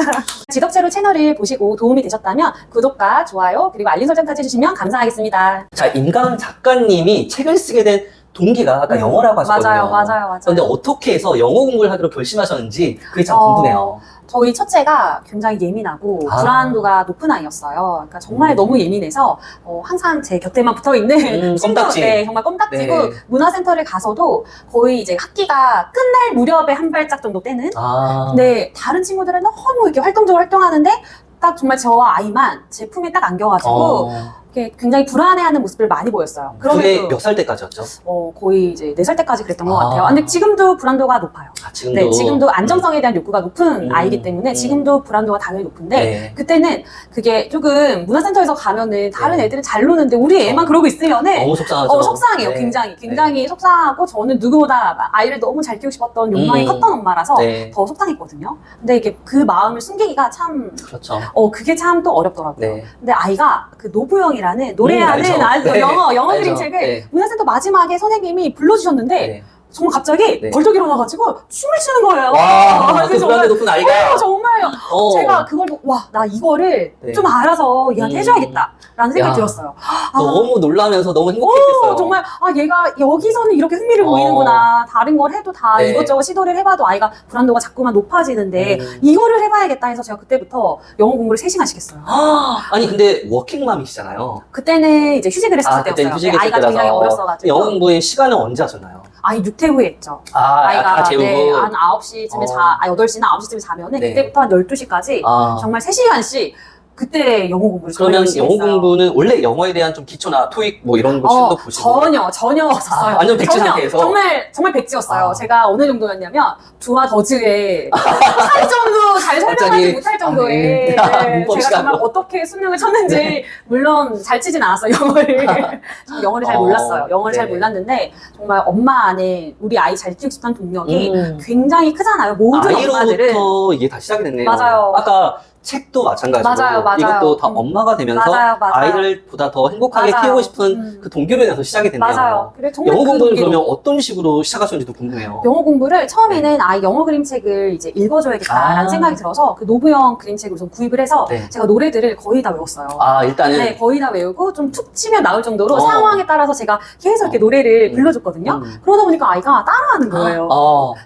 A: 지덕재로 채널을 보시고 도움이 되셨다면 구독과 좋아요 그리고 알림 설정까지 해주시면 감사하겠습니다.
B: 자, 임가은 작가님이 책을 쓰게 된 동기가 아까 영어라고 하셨거든요.
A: 맞아요.
B: 그런데 어떻게 해서 영어 공부를 하기로 결심하셨는지 그게 참 궁금해요.
A: 저희 첫째가 굉장히 예민하고 불안도가 높은 아이였어요. 그러니까 정말 너무 예민해서 항상 제 곁에만 붙어 있는
B: 껌딱지.
A: 네, 정말 껌딱지고 문화센터를 가서도 거의 이제 학기가 끝날 무렵에 한 발짝 정도 떼는. 근데 다른 친구들은 너무 이렇게 활동적으로 활동하는데 딱 정말 저와 아이만 제 품에 딱 안겨가지고 굉장히 불안해하는 모습을 많이 보였어요.
B: 그게 몇 살 때까지였죠?
A: 거의 이제 4살 때까지 그랬던 것 같아요. 근데 지금도 불안도가 높아요.
B: 지금도?
A: 네, 지금도 안정성에 대한 욕구가 높은 아이기 때문에 지금도 불안도가 당연히 높은데 그때는 그게 조금 문화센터에서 가면은 다른 애들은 잘 노는데 우리 애만 그러고 있으면은
B: 너무 속상하죠.
A: 속상해요. 굉장히 속상하고 저는 누구보다 아이를 너무 잘 키우고 싶었던 욕망이 컸던 엄마라서 더 속상했거든요. 근데 이게 그 마음을 숨기기가 참
B: 그렇죠.
A: 그게 참 또 어렵더라고요. 근데 아이가 그 노부영이라는 노래하는 영어 그림책을 문화센터 마지막에 선생님이 불러주셨는데 정말 갑자기 벌떡 일어나가지고 춤을 추는 거예요.
B: 와, 그 불안도 높은 아이가.
A: 정말 제가 그걸 보고 나 이거를 좀 알아서 얘한테 해줘야겠다 라는 생각이 들었어요.
B: 너무 놀라면서 너무 행복했겠어요.
A: 정말 얘가 여기서는 이렇게 흥미를 보이는구나. 다른 걸 해도 다 이것저것 시도를 해봐도 아이가 불안도가 자꾸만 높아지는데 이거를 해봐야겠다 해서 제가 그때부터 영어 공부를 3시간 시켰어요.
B: 아니 근데 워킹맘이시잖아요.
A: 그때는 이제 휴직을 했을 때였어요. 아이가 굉장히 어렸어가지고.
B: 영어 공부의 시간은 언제 하셨나요?
A: 아이 육퇴 후에 했죠.
B: 아이가 다 재우고
A: 한 9시쯤에 8시나 9시쯤에 자면은 그때부터 한 12시까지 정말 3시간씩 그때 영어 공부를
B: 그러면 영어 공부는 원래 영어에 대한 좀 기초나 토익 뭐 이런 거 시험도 보시고
A: 전혀 없었어요.
B: 완전 백지 상태에서
A: 정말 백지였어요. 제가 어느 정도였냐면 두와 더즈의 차이점도 잘 설명하지 못할 정도의 제가 정말 어떻게 수능을 쳤는지 물론 잘 치진 않았어요. 영어를 잘 몰랐어요. 영어를 잘 몰랐는데 정말 엄마 안에 우리 아이 잘 키우고 싶다는 동력이 굉장히 크잖아요. 모든 엄마들은
B: 아이로부터 이게 다 시작이 됐네요.
A: 맞아요.
B: 아까 책도 마찬가지고
A: 맞아요.
B: 이것도 다 엄마가 되면서
A: 맞아요.
B: 아이를 보다 더 행복하게 키우고 싶은 그 동기부여에서 시작이 됐네요.
A: 맞아요. 그래, 정말
B: 영어 공부는 그러면 어떤 식으로 시작하셨는지도 궁금해요.
A: 영어 공부를 처음에는 아이 영어 그림책을 이제 읽어줘야겠다라는 생각이 들어서 그 노부영 그림책을 우선 구입을 해서 제가 노래들을 거의 다 외웠어요.
B: 일단은
A: 거의 다 외우고 좀 툭 치면 나올 정도로 상황에 따라서 제가 계속 이렇게 노래를 불러줬거든요. 그러다 보니까 아이가 따라하는 거예요.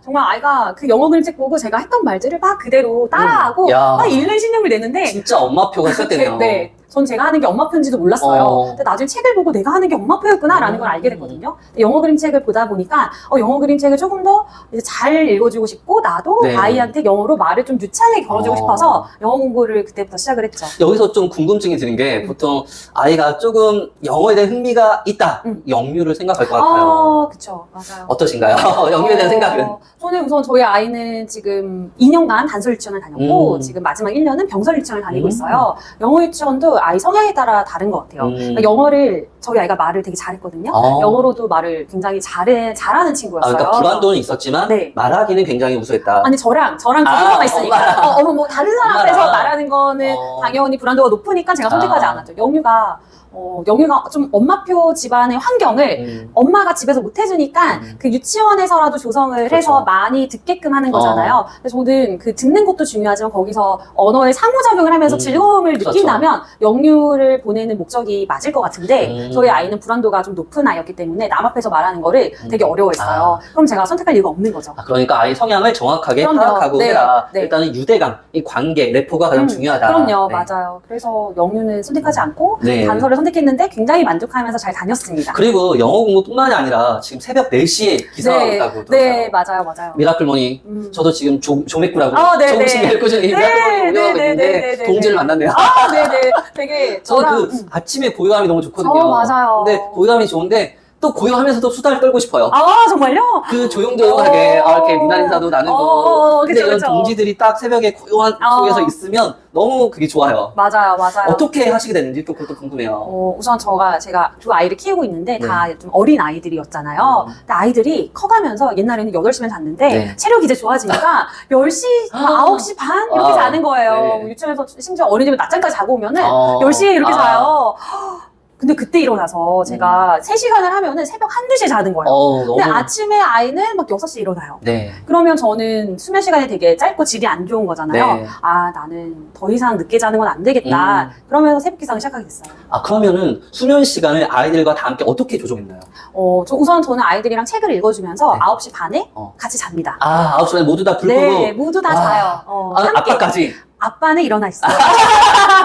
A: 정말 아이가 그 영어 그림책 보고 제가 했던 말들을 막 그대로 따라하고 막 읽는 신용을 내는데
B: 진짜 엄마표가 시작되네요.
A: 전 제가 하는 게 엄마표인지도 몰랐어요. 근데 나중에 책을 보고 내가 하는 게 엄마표였구나라는 걸 알게 됐거든요. 영어 그림책을 보다 보니까 영어 그림책을 조금 더 잘 읽어주고 싶고 나도 아이한테 영어로 말을 좀 유창하게 걸어주고 싶어서 영어 공부를 그때부터 시작을 했죠.
B: 여기서 좀 궁금증이 드는 게 보통 아이가 조금 영어에 대한 흥미가 있다. 영유를 생각할 것 같아요.
A: 그쵸. 맞아요.
B: 어떠신가요? 영유에 대한 생각은?
A: 저는 우선 저희 아이는 지금 2년간 단설 유치원을 다녔고 지금 마지막 1년은 병설 유치원을 다니고 있어요. 영어 유치원도 아이 성향에 따라 다른 것 같아요. 그러니까 영어를 저희 아이가 말을 되게 잘했거든요. 영어로도 말을 굉장히 잘하는 친구였어요.
B: 그러니까 불안도는 있었지만 말하기는 굉장히 우수했다.
A: 아니 저랑 부부가 있으니까 뭐 다른 사람 앞에서 말하는 거는 당연히 불안도가 높으니까 제가 선택하지 않았죠. 영유가 좀 엄마표 집안의 환경을 엄마가 집에서 못 해주니까 그 유치원에서라도 조성을 해서 많이 듣게끔 하는 거잖아요. 근데 저는 그 듣는 것도 중요하지만 거기서 언어의 상호작용을 하면서 즐거움을 느낀다면 영유를 보내는 목적이 맞을 것 같은데 저희 아이는 불안도가 좀 높은 아이였기 때문에 남 앞에서 말하는 거를 되게 어려워했어요. 그럼 제가 선택할 이유가 없는 거죠.
B: 그러니까 아이 성향을 정확하게 파악하고 해라. 일단은 유대감, 이 관계, 레포가 가장 중요하다.
A: 그럼요. 맞아요. 그래서 영유는 선택하지 않고 단서를 선택했는데 굉장히 만족하면서 잘 다녔습니다.
B: 그리고 영어 공부뿐만이 아니라 지금 새벽 4시에 기사가 있다고
A: 들었어요. 맞아요.
B: 미라클모니 저도 지금 조맥구라고 조금씩 꾸준히 미라클모니 운영하고 있는데 동지를 만났네요.
A: 네네. 되게
B: 저는 그 아침에 고요함이 너무 좋거든요.
A: 맞아요.
B: 근데 고요함이 좋은데 또 고요하면서도 수다를 떨고 싶어요.
A: 아, 정말요?
B: 그 조용조용하게 이렇게 미나 인사도 나누고 근데
A: 그쵸,
B: 이런
A: 그쵸.
B: 동지들이 딱 새벽에 고요한 속에서 있으면 너무 그게 좋아요.
A: 맞아요, 맞아요.
B: 어떻게 하시게 됐는지 또 그것도 궁금해요.
A: 우선 제가 두 아이를 키우고 있는데
B: 네.
A: 다 좀 어린 아이들이었잖아요. 근데 아이들이 커가면서 옛날에는 8시면 잤는데
B: 네.
A: 체력이 이제 좋아지니까 10시, 9시 반 이렇게 자는 거예요.
B: 네.
A: 유치원에서 심지어 어린이집에 낮잠까지 자고 오면은
B: 어.
A: 10시에 이렇게 자요. 근데 그때 일어나서 제가 3시간을 하면은 새벽 1, 2시에 자는 거예요. 근데 아침에 아이는 막 6시에 일어나요.
B: 네.
A: 그러면 저는 수면 시간이 되게 짧고 질이 안 좋은 거잖아요.
B: 네.
A: 아, 나는 더 이상 늦게 자는 건 안 되겠다. 그러면서 새벽 기상을 시작하게 됐어요.
B: 그러면은 수면 시간을 아이들과 다 함께 어떻게 조정했나요?
A: 우선 저는 아이들이랑 책을 읽어주면서
B: 네.
A: 9시 반에 같이 잡니다.
B: 9시에 모두 다 불 끄고?
A: 네, 모두 다 자요. 함께.
B: 아빠까지?
A: 아빠는 일어나 있어요.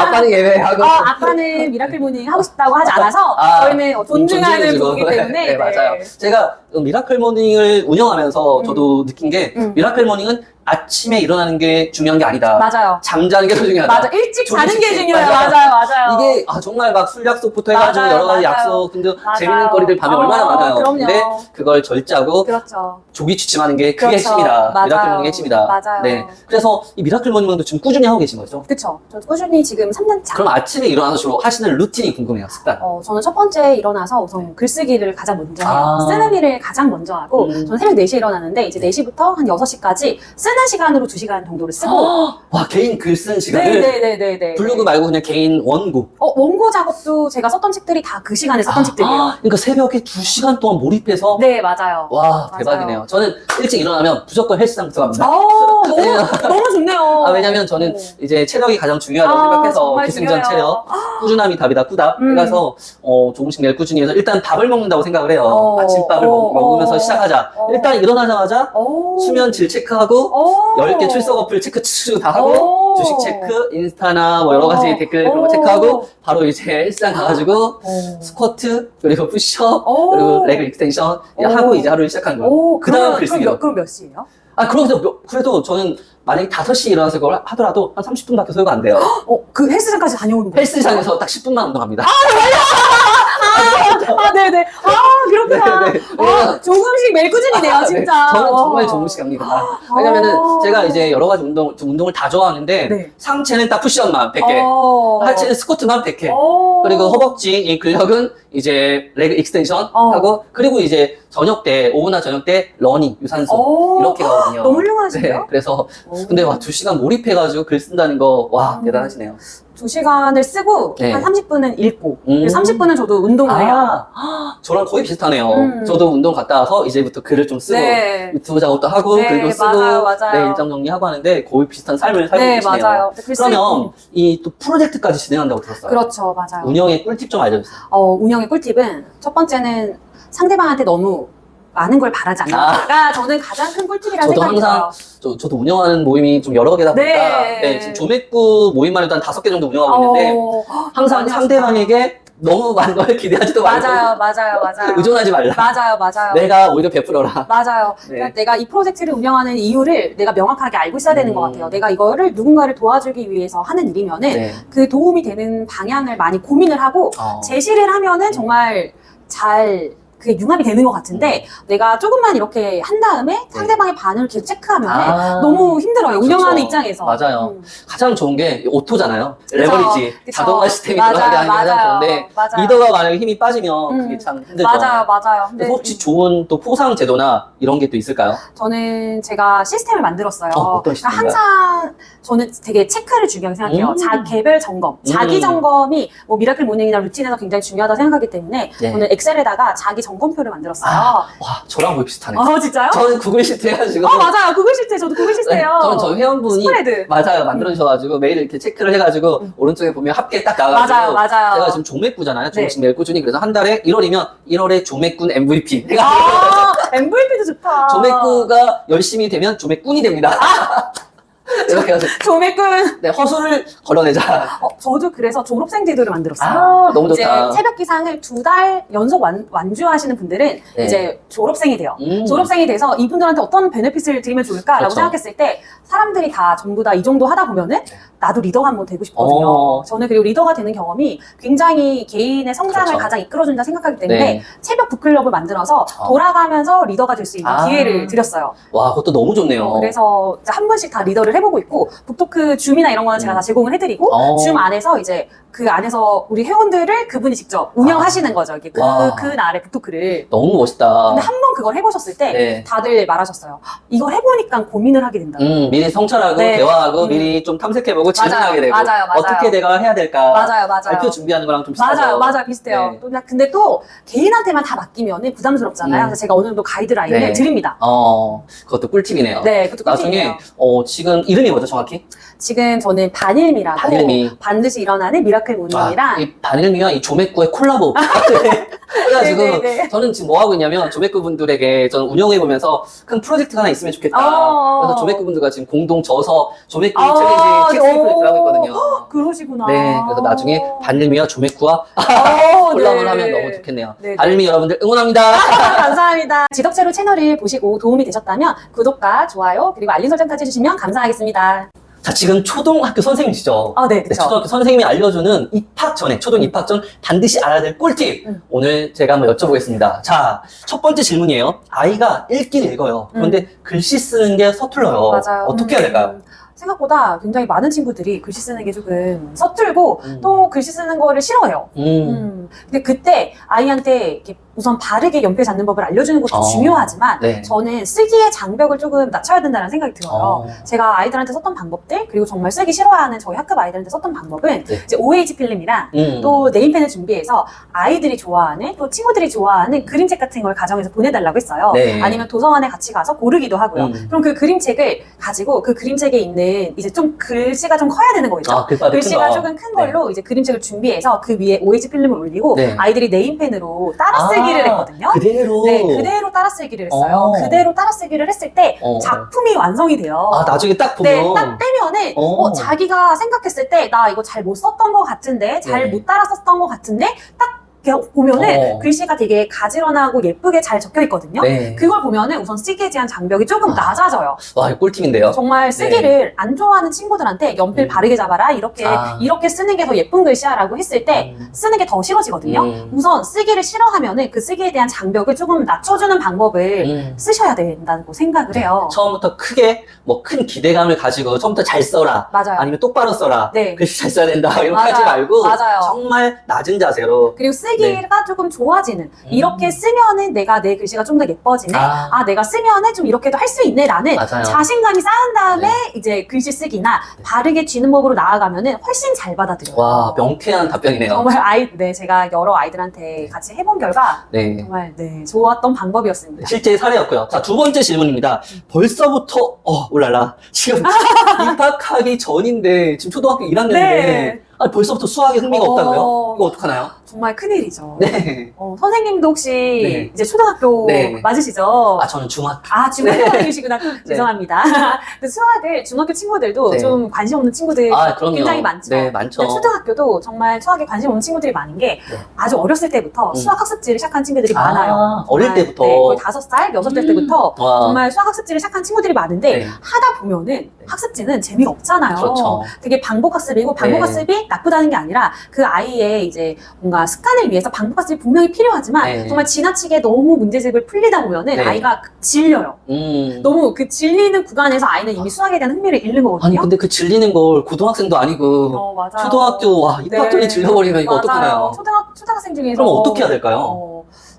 B: 아빠는 예외하고.
A: 아빠는 미라클 모닝 하고 싶다고 하지 않아서 저희는 존중하는 부부이기 때문에.
B: 네, 맞아요. 제가 미라클 모닝을 운영하면서 저도 느낀 게 미라클 모닝은 아침에 일어나는 게 중요한 게 아니다.
A: 맞아요.
B: 잠자는 게 더 중요하다.
A: 맞아. 일찍 자는 게 중요해요.
B: 맞아요.
A: 맞아요.
B: 이게 정말 막 술 약속부터 해가지고
A: 맞아요,
B: 여러 가지
A: 맞아요.
B: 약속 근데 재밌는 거리들 밤에 얼마나 많아요.
A: 그럼요.
B: 근데 그걸 절제하고
A: 그렇죠.
B: 조기 취침하는 게 그게
A: 그렇죠.
B: 핵심이다.
A: 맞아요.
B: 미라클 모닝의 핵심이다.
A: 맞아요.
B: 네. 그래서 이 미라클 모닝도 지금 꾸준히 하고 계신 거죠?
A: 그쵸. 저도 꾸준히 지금 3년 차.
B: 그럼 아침에 일어나서 주로 하시는 루틴이 궁금해요. 습관.
A: 저는 첫 번째 일어나서 우선 글쓰기를 가장 먼저 해요. 쓰는 일을 가장 먼저 하고, 저는 새벽 4시에 일어나는데, 이제 4시부터 한 6시까지 쓰는 시간으로 2시간 정도를 쓰고.
B: 와, 개인 글 쓰는 시간을?
A: 네네네네.
B: 블로그 말고 그냥 개인 원고.
A: 원고 작업도 제가 썼던 책들이 다 그 시간에 썼던 책들이에요.
B: 그러니까 새벽에 2시간 동안 몰입해서?
A: 네, 맞아요.
B: 와,
A: 맞아요.
B: 대박이네요. 저는 일찍 일어나면 무조건 헬스장 들어갑니다.
A: 너무 좋네요.
B: 왜냐면 저는 이제 체력이 가장 중요하다고 생각해서
A: 정말
B: 기승전
A: 중요해요.
B: 체력, 꾸준함이 답이다 꾸답 해가서 조금씩 매일 꾸준히 해서 일단 밥을 먹는다고 생각을 해요. 아침밥을 먹으면서 시작하자. 일단 일어나자마자 수면 질 체크하고 10개 출석 어플 체크 다 하고 주식 체크, 인스타나 뭐 여러 가지 댓글 그런 거 체크하고 바로 이제 헬스장 가가지고 스쿼트 그리고 푸시업 그리고 레그 익스텐션 하고 이제 하루를 시작하는 거예요. 그 다음 글쓰기로.
A: 그럼 몇 시예요?
B: 그래도 저는 만약에 5시에 일어나서 그걸 하더라도 한 30분밖에 소요가 안 돼요.
A: 그 헬스장까지 다녀오는 거예요?
B: 헬스장에서 딱 10분만 운동합니다.
A: 네네. 그렇구나.
B: 네네.
A: 조금씩 매일 꾸준히네요, 진짜.
B: 저는 정말 조금씩 합니다. 왜냐면은 제가 이제 여러 가지 운동을 다 좋아하는데
A: 네.
B: 상체는 딱 푸시업만 100개, 하체는 스쿼트만 100개, 그리고 허벅지, 이 근력은 이제 레그 익스텐션 하고 그리고 이제 저녁 때, 오후나 저녁 때 러닝, 유산소 이렇게 가거든요.
A: 너무 훌륭하시네요.
B: 네, 그래서 근데 와 2시간 몰입해가지고 글 쓴다는 거 와 대단하시네요.
A: 2시간을 쓰고
B: 네.
A: 한 30분은 읽고 그리고 30분은 저도 운동을 해요.
B: 저랑 거의 비슷하네요. 저도 운동 갔다 와서 이제부터 글을 좀 쓰고
A: 네.
B: 유튜브 작업도 하고
A: 네,
B: 글도 쓰고
A: 맞아요.
B: 네, 일정 정리하고 하는데 거의 비슷한 삶을 살고
A: 네,
B: 계시네요.
A: 맞아요.
B: 그러면 이 또 프로젝트까지 진행한다고 들었어요.
A: 그렇죠, 맞아요.
B: 운영의 꿀팁 좀 알려주세요.
A: 운영의 꿀팁은 첫 번째는 상대방한테 너무 많은 걸 바라지 않는다가 저는 가장 큰 꿀팁이라고
B: 저도
A: 생각해요.
B: 항상 저도 운영하는 모임이 좀 여러 개다 보니까
A: 네.
B: 지금 조맥구 모임만 해도 한 5개 정도 운영하고 있는데 항상
A: 많이
B: 상대방에게 너무 많은 걸 기대하지도 말고
A: 맞아요.
B: 의존하지 말라.
A: 맞아요.
B: 내가 오히려 베풀어라.
A: 맞아요.
B: 네.
A: 그러니까 내가 이 프로젝트를 운영하는 이유를 내가 명확하게 알고 있어야 되는 것 같아요. 내가 이거를 누군가를 도와주기 위해서 하는 일이면은
B: 네.
A: 그 도움이 되는 방향을 많이 고민을 하고 제시를 하면은 정말 잘 그게 융합이 되는 것 같은데 내가 조금만 이렇게 한 다음에 상대방의 반응을 계속 체크하면 너무 힘들어요. 운영하는
B: 그렇죠.
A: 입장에서.
B: 맞아요. 가장 좋은 게 오토잖아요. 레버리지.
A: 그쵸.
B: 자동화 시스템이 들어가게 하는 게 가장 좋은데 리더가 만약에 힘이 빠지면 그게 참 힘들죠.
A: 맞아요. 근데
B: 그래서 혹시 좋은 또 포상 제도나 이런 게 또 있을까요?
A: 저는 제가 시스템을 만들었어요.
B: 어떤 시스템인가요?
A: 항상 저는 되게 체크를 중요하게 생각해요. 개별 점검, 자기 점검이 뭐 미라클 모닝이나 루틴에서 굉장히 중요하다 생각하기 때문에
B: 네.
A: 저는 엑셀에다가 자기 점검표를 만들었어요.
B: 와, 저랑 거의 비슷하네요.
A: 진짜요?
B: 저는 구글 시트 해가지고.
A: 맞아요. 구글 시트, 저도 구글 시트예요.
B: 저는 저희 회원분이
A: 스프레드.
B: 맞아요 만들어주셔가지고 매일 이렇게 체크를 해가지고 오른쪽에 보면 합계 딱 나가지고
A: 맞아요.
B: 제가 지금 조맥구잖아요. 조금씩
A: 네.
B: 매일 꾸준히 그래서 한 달에 1월이면 1월에 조맥군 MVP
A: MVP도 좋다.
B: 조맥구가 열심히 되면 조맥꾼이 됩니다. 이렇게 해서
A: 조매꾼.
B: 네, 허술을 걸러내자.
A: 저도 그래서 졸업생 제도를 만들었어요.
B: 아, 너무
A: 이제
B: 좋다.
A: 새벽 기상을 2달 연속 완주하시는 분들은
B: 네.
A: 이제 졸업생이 돼요. 졸업생이 돼서 이분들한테 어떤 베네핏을 드리면 좋을까라고
B: 그렇죠.
A: 생각했을 때 사람들이 다 전부 다 이 정도 하다 보면은 나도 리더가 한번 되고 싶거든요. 저는 그리고 리더가 되는 경험이 굉장히 개인의 성장을
B: 그렇죠.
A: 가장 이끌어준다 생각하기 때문에
B: 네.
A: 새벽 북클럽을 만들어서 돌아가면서 리더가 될 수 있는 기회를 드렸어요.
B: 와, 그것도 너무 좋네요.
A: 그래서 이제 한 분씩 다 리더를 해보고 있고 북토크 줌이나 이런 거는 제가 다 제공을 해드리고 줌 안에서 이제 그 안에서 우리 회원들을 그분이 직접 운영하시는 거죠. 이렇게 그 날의 북토크를.
B: 너무 멋있다.
A: 근데 한 번 그걸 해보셨을 때
B: 네.
A: 다들 말하셨어요. 이걸 해보니까 고민을 하게 된다.
B: 미리 성찰하고
A: 네.
B: 대화하고 미리 좀 탐색해보고 질문하게 되고
A: 맞아요.
B: 어떻게 내가 해야 될까.
A: 맞아요.
B: 발표 준비하는 거랑 좀 비슷하죠.
A: 맞아요. 비슷해요.
B: 네.
A: 또 근데 또 개인한테만 다 맡기면 부담스럽잖아요. 그래서 제가 어느 정도 가이드라인을
B: 네.
A: 드립니다.
B: 그것도 꿀팁이네요.
A: 네, 그것도 꿀팁이에요.
B: 나중에 지금 이름이 뭐죠, 정확히?
A: 지금 저는 반일미라고
B: 반일미.
A: 반드시 일어나는 미라클 모닝이랑
B: 이 반일미와 이 조맥구의 콜라보. 그래가지고
A: 네네네.
B: 저는 지금 뭐 하고 있냐면 조맥구 분들에게 저는 운영해보면서 큰 프로젝트가 하나 있으면 좋겠다. 그래서 조맥구 분들과 지금 공동 저서 조맥구 챌린지 책 프로젝트를 하고 있거든요.
A: 그러시구나.
B: 네, 그래서 나중에 반일미와 조맥구와 콜라보를
A: 네.
B: 하면 너무 좋겠네요.
A: 네, 네.
B: 반일미 여러분들 응원합니다.
A: 감사합니다. 지덕체로 채널을 보시고 도움이 되셨다면 구독과 좋아요 그리고 알림 설정까지 해주시면 감사하겠습니다.
B: 자, 지금 초등학교 선생님이시죠?
A: 네,
B: 네,
A: 그렇죠.
B: 초등학교 선생님이 알려주는 입학 전에, 초등 입학 전 반드시 알아야 될 꿀팁. 오늘 제가 한번 여쭤보겠습니다. 자, 첫 번째 질문이에요. 아이가 읽긴 읽어요. 그런데 글씨 쓰는 게 서툴러요.
A: 맞아요.
B: 어떻게 해야 될까요?
A: 생각보다 굉장히 많은 친구들이 글씨 쓰는 게 조금 서툴고 또 글씨 쓰는 거를 싫어해요. 근데 그때 아이한테 이렇게 우선 바르게 연필 잡는 법을 알려주는 것도 중요하지만
B: 네.
A: 저는 쓰기의 장벽을 조금 낮춰야 된다는 생각이 들어요. 제가 아이들한테 썼던 방법들 그리고 정말 쓰기 싫어하는 저희 학급 아이들한테 썼던 방법은
B: 네.
A: 이제 OH 필름이랑 또 네임펜을 준비해서 아이들이 좋아하는 또 친구들이 좋아하는 그림책 같은 걸 가정에서 보내달라고 했어요.
B: 네.
A: 아니면 도서관에 같이 가서 고르기도 하고요. 그럼 그 그림책을 가지고 그 그림책에 있는 이제 좀 글씨가 좀 커야 되는 거죠. 글씨가 조금 큰 걸로 이제 그림책을 준비해서 그 위에 OH 필름을 올리고 아이들이 네임펜으로 따라쓰기를 했거든요.
B: 그대로?
A: 네, 그대로 따라쓰기를 했어요. 그대로 따라쓰기를 했을 때 작품이 완성이 돼요.
B: 나중에 딱 보면.
A: 네, 딱 빼면은 자기가 생각했을 때 나 이거 잘 못 썼던 것 같은데 잘 못 따라 썼던 것 같은데 딱 이렇게 보면은 글씨가 되게 가지런하고 예쁘게 잘 적혀 있거든요.
B: 네.
A: 그걸 보면은 우선 쓰기에 대한 장벽이 조금 낮아져요.
B: 와, 이거 꿀팁인데요.
A: 정말 쓰기를 안 좋아하는 친구들한테 연필 바르게 잡아라 이렇게 쓰는 게 더 예쁜 글씨야라고 했을 때 쓰는 게 더 싫어지거든요. 우선 쓰기를 싫어하면은 그 쓰기에 대한 장벽을 조금 낮춰주는 방법을 쓰셔야 된다고 생각을 해요.
B: 처음부터 크게 뭐 큰 기대감을 가지고 처음부터 잘 써라.
A: 맞아요.
B: 아니면 똑바로 써라.
A: 네.
B: 글씨 잘 써야 된다. 이렇게
A: 맞아요.
B: 하지 말고
A: 맞아요.
B: 정말 낮은 자세로.
A: 그리고 쓰기가 조금 좋아지는 이렇게 쓰면은 내가 내 글씨가 좀 더 예뻐지네. 내가 쓰면은 좀 이렇게도 할 수 있네라는
B: 맞아요.
A: 자신감이 쌓은 다음에 이제 글씨 쓰기나 바르게 쥐는 법으로 나아가면은 훨씬 잘 받아들여요.
B: 와, 명쾌한 답변이네요.
A: 정말 제가 여러 아이들한테 같이 해본 결과
B: 네.
A: 정말 좋았던 방법이었습니다.
B: 실제 사례였고요. 자, 두 번째 질문입니다. 벌써부터 올랄라. 지금 입학하기 전인데 지금 초등학교 1학년인데
A: 네.
B: 벌써부터 수학에 흥미가 없다고요? 이거 어떡하나요?
A: 정말 큰일이죠.
B: 네.
A: 선생님도 혹시 이제 초등학교 맞으시죠?
B: 저는 중학교.
A: 중학교이시구나. 죄송합니다. 근데 수학을 중학교 친구들도 좀 관심 없는 친구들 굉장히 많죠.
B: 네, 많죠.
A: 근데 초등학교도 정말 수학에 관심 없는 친구들이 많은 게 아주 어렸을 때부터 수학 학습지를 시작한 친구들이 많아요.
B: 어릴 때부터?
A: 네, 거의 5살, 6살 때부터 정말 수학 학습지를 시작한 친구들이 많은데 하다 보면은 학습지는 재미가 없잖아요.
B: 그렇죠.
A: 되게 반복학습이고 반복학습이 나쁘다는 게 아니라 그 아이의 이제 뭔가 습관을 위해서 반복학습이 분명히 필요하지만 정말 지나치게 너무 문제집을 풀리다 보면은 아이가 질려요. 너무 그 질리는 구간에서 아이는 이미 수학에 대한 흥미를 잃는 거거든요.
B: 아니 근데 그 질리는 걸 고등학생도 아니고
A: 맞아요.
B: 초등학교 입학 전에 질려버리면 이거 어떡하나요?
A: 초등학생 중에서
B: 그럼 어떻게 해야 될까요?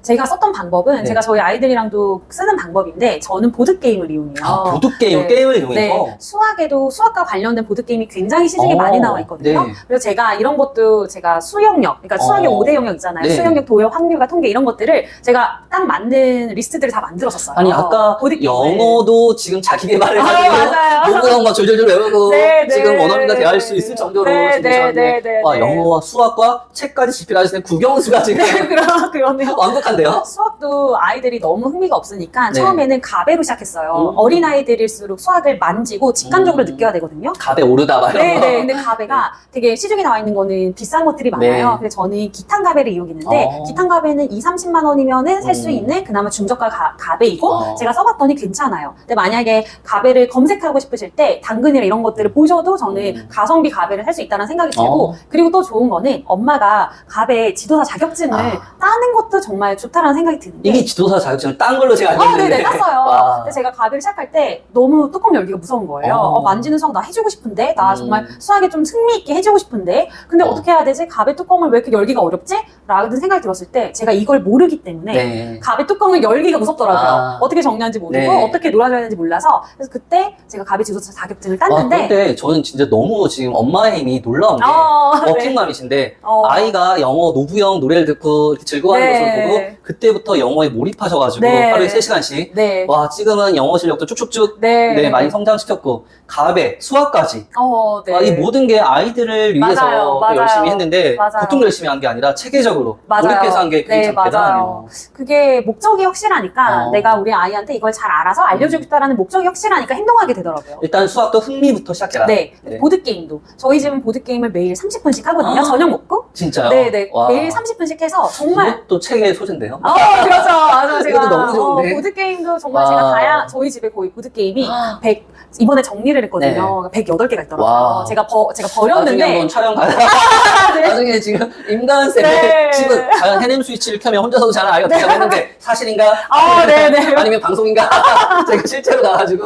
A: 제가 썼던 방법은 제가 저희 아이들이랑도 쓰는 방법인데 저는 보드게임을 이용해요.
B: 보드게임, 게임을 이용해서?
A: 수학과 관련된 보드게임이 굉장히 시중에 많이 나와 있거든요. 그래서 제가 이런 것도 제가 수영력, 그러니까 수학의 5대 영역 있잖아요. 수영력, 도역, 확률과 통계 이런 것들을 제가 딱 맞는 리스트들을 다 만들었었어요.
B: 아니 아까 영어도 지금 자기 개발을 가지고 농구랑 막 졸졸졸 외우고 지금 원어민과 대화할 수 있을 정도로 지금 영어와 수학과 책까지 집필하시는 국영수가 지금
A: 그러네요.
B: 완벽한 독특한데요?
A: 수학도 아이들이 너무 흥미가 없으니까
B: 네.
A: 처음에는 가배로 시작했어요. 어린아이들일수록 수학을 만지고 직관적으로 느껴야 되거든요.
B: 가배 오르다 말이야.
A: 네네. 근데 가배가 되게 시중에 나와 있는 거는 비싼 것들이 많아요.
B: 네.
A: 근데 저는 기탄가배를 이용했는데 기탄가배는 2, 30만 원이면은 살 수 있는 그나마 중저가 가배이고 제가 써봤더니 괜찮아요. 근데 만약에 가배를 검색하고 싶으실 때 당근이나 이런 것들을 보셔도 저는 가성비 가배를 할 수 있다는 생각이 들고 그리고 또 좋은 거는 엄마가 가배 지도사 자격증을 따는 것도 정말 좋다라는 생각이 드는데
B: 이게 지도사 자격증을 딴 걸로 제가 알고 있는데.
A: 네네, 땄어요. 근데 제가 가배를 시작할 때 너무 뚜껑 열기가 무서운 거예요. 만지는 수학 나 해주고 싶은데 나 정말 수학에 좀 흥미 있게 해주고 싶은데 근데 어떻게 해야 되지? 가배 뚜껑을 왜 이렇게 열기가 어렵지? 라는 생각이 들었을 때 제가 이걸 모르기 때문에 가배 뚜껑을 열기가 무섭더라고요. 어떻게 정리하는지 모르고 어떻게 놀아줘야 되는지 몰라서 그래서 그때 제가 가배 지도사 자격증을 땄는데
B: 근데 저는 진짜 너무 지금 엄마의 힘이 놀라운 게 워킹맘이신데 아이가 영어 노부영 노래를 듣고 이렇게 즐거워하는 모습을 보고 그때부터 영어에 몰입하셔가지고 하루에 3시간씩 와 지금은 영어 실력도 쭉쭉쭉 많이 성장시켰고 가배, 수학까지 이 모든 게 아이들을 위해서 또 열심히 했는데 보통 열심히 한 게 아니라 체계적으로 몰입해서 한 게 그게 참 대단하네요.
A: 그게 목적이 확실하니까 내가 우리 아이한테 이걸 잘 알아서 알려주고 싶다라는 목적이 확실하니까 행동하게 되더라고요.
B: 일단 수학도 흥미부터 시작해라.
A: 보드게임도 저희 집은 보드게임을 매일 30분씩 하거든요. 저녁 먹고
B: 진짜요?
A: 네네. 매일 30분씩 해서 정말
B: 또 책의 소재인데요?
A: 그렇죠. 맞아요. 제가
B: 너무 좋은데?
A: 보드게임도 정말 제가 저희 집에 거의 보드게임이 이번에 정리를 했거든요. 108개가 있더라고요. 제가 버렸는데
B: 나중에 한번 촬영 가요. 나중에 지금 임다은 쌤이 집은 과연 해냄 스위치를 켜면 혼자서도 자는 아이가 된다고 했는데 사실인가?
A: 네네.
B: 아니면 방송인가? 제가 실제로 나가지고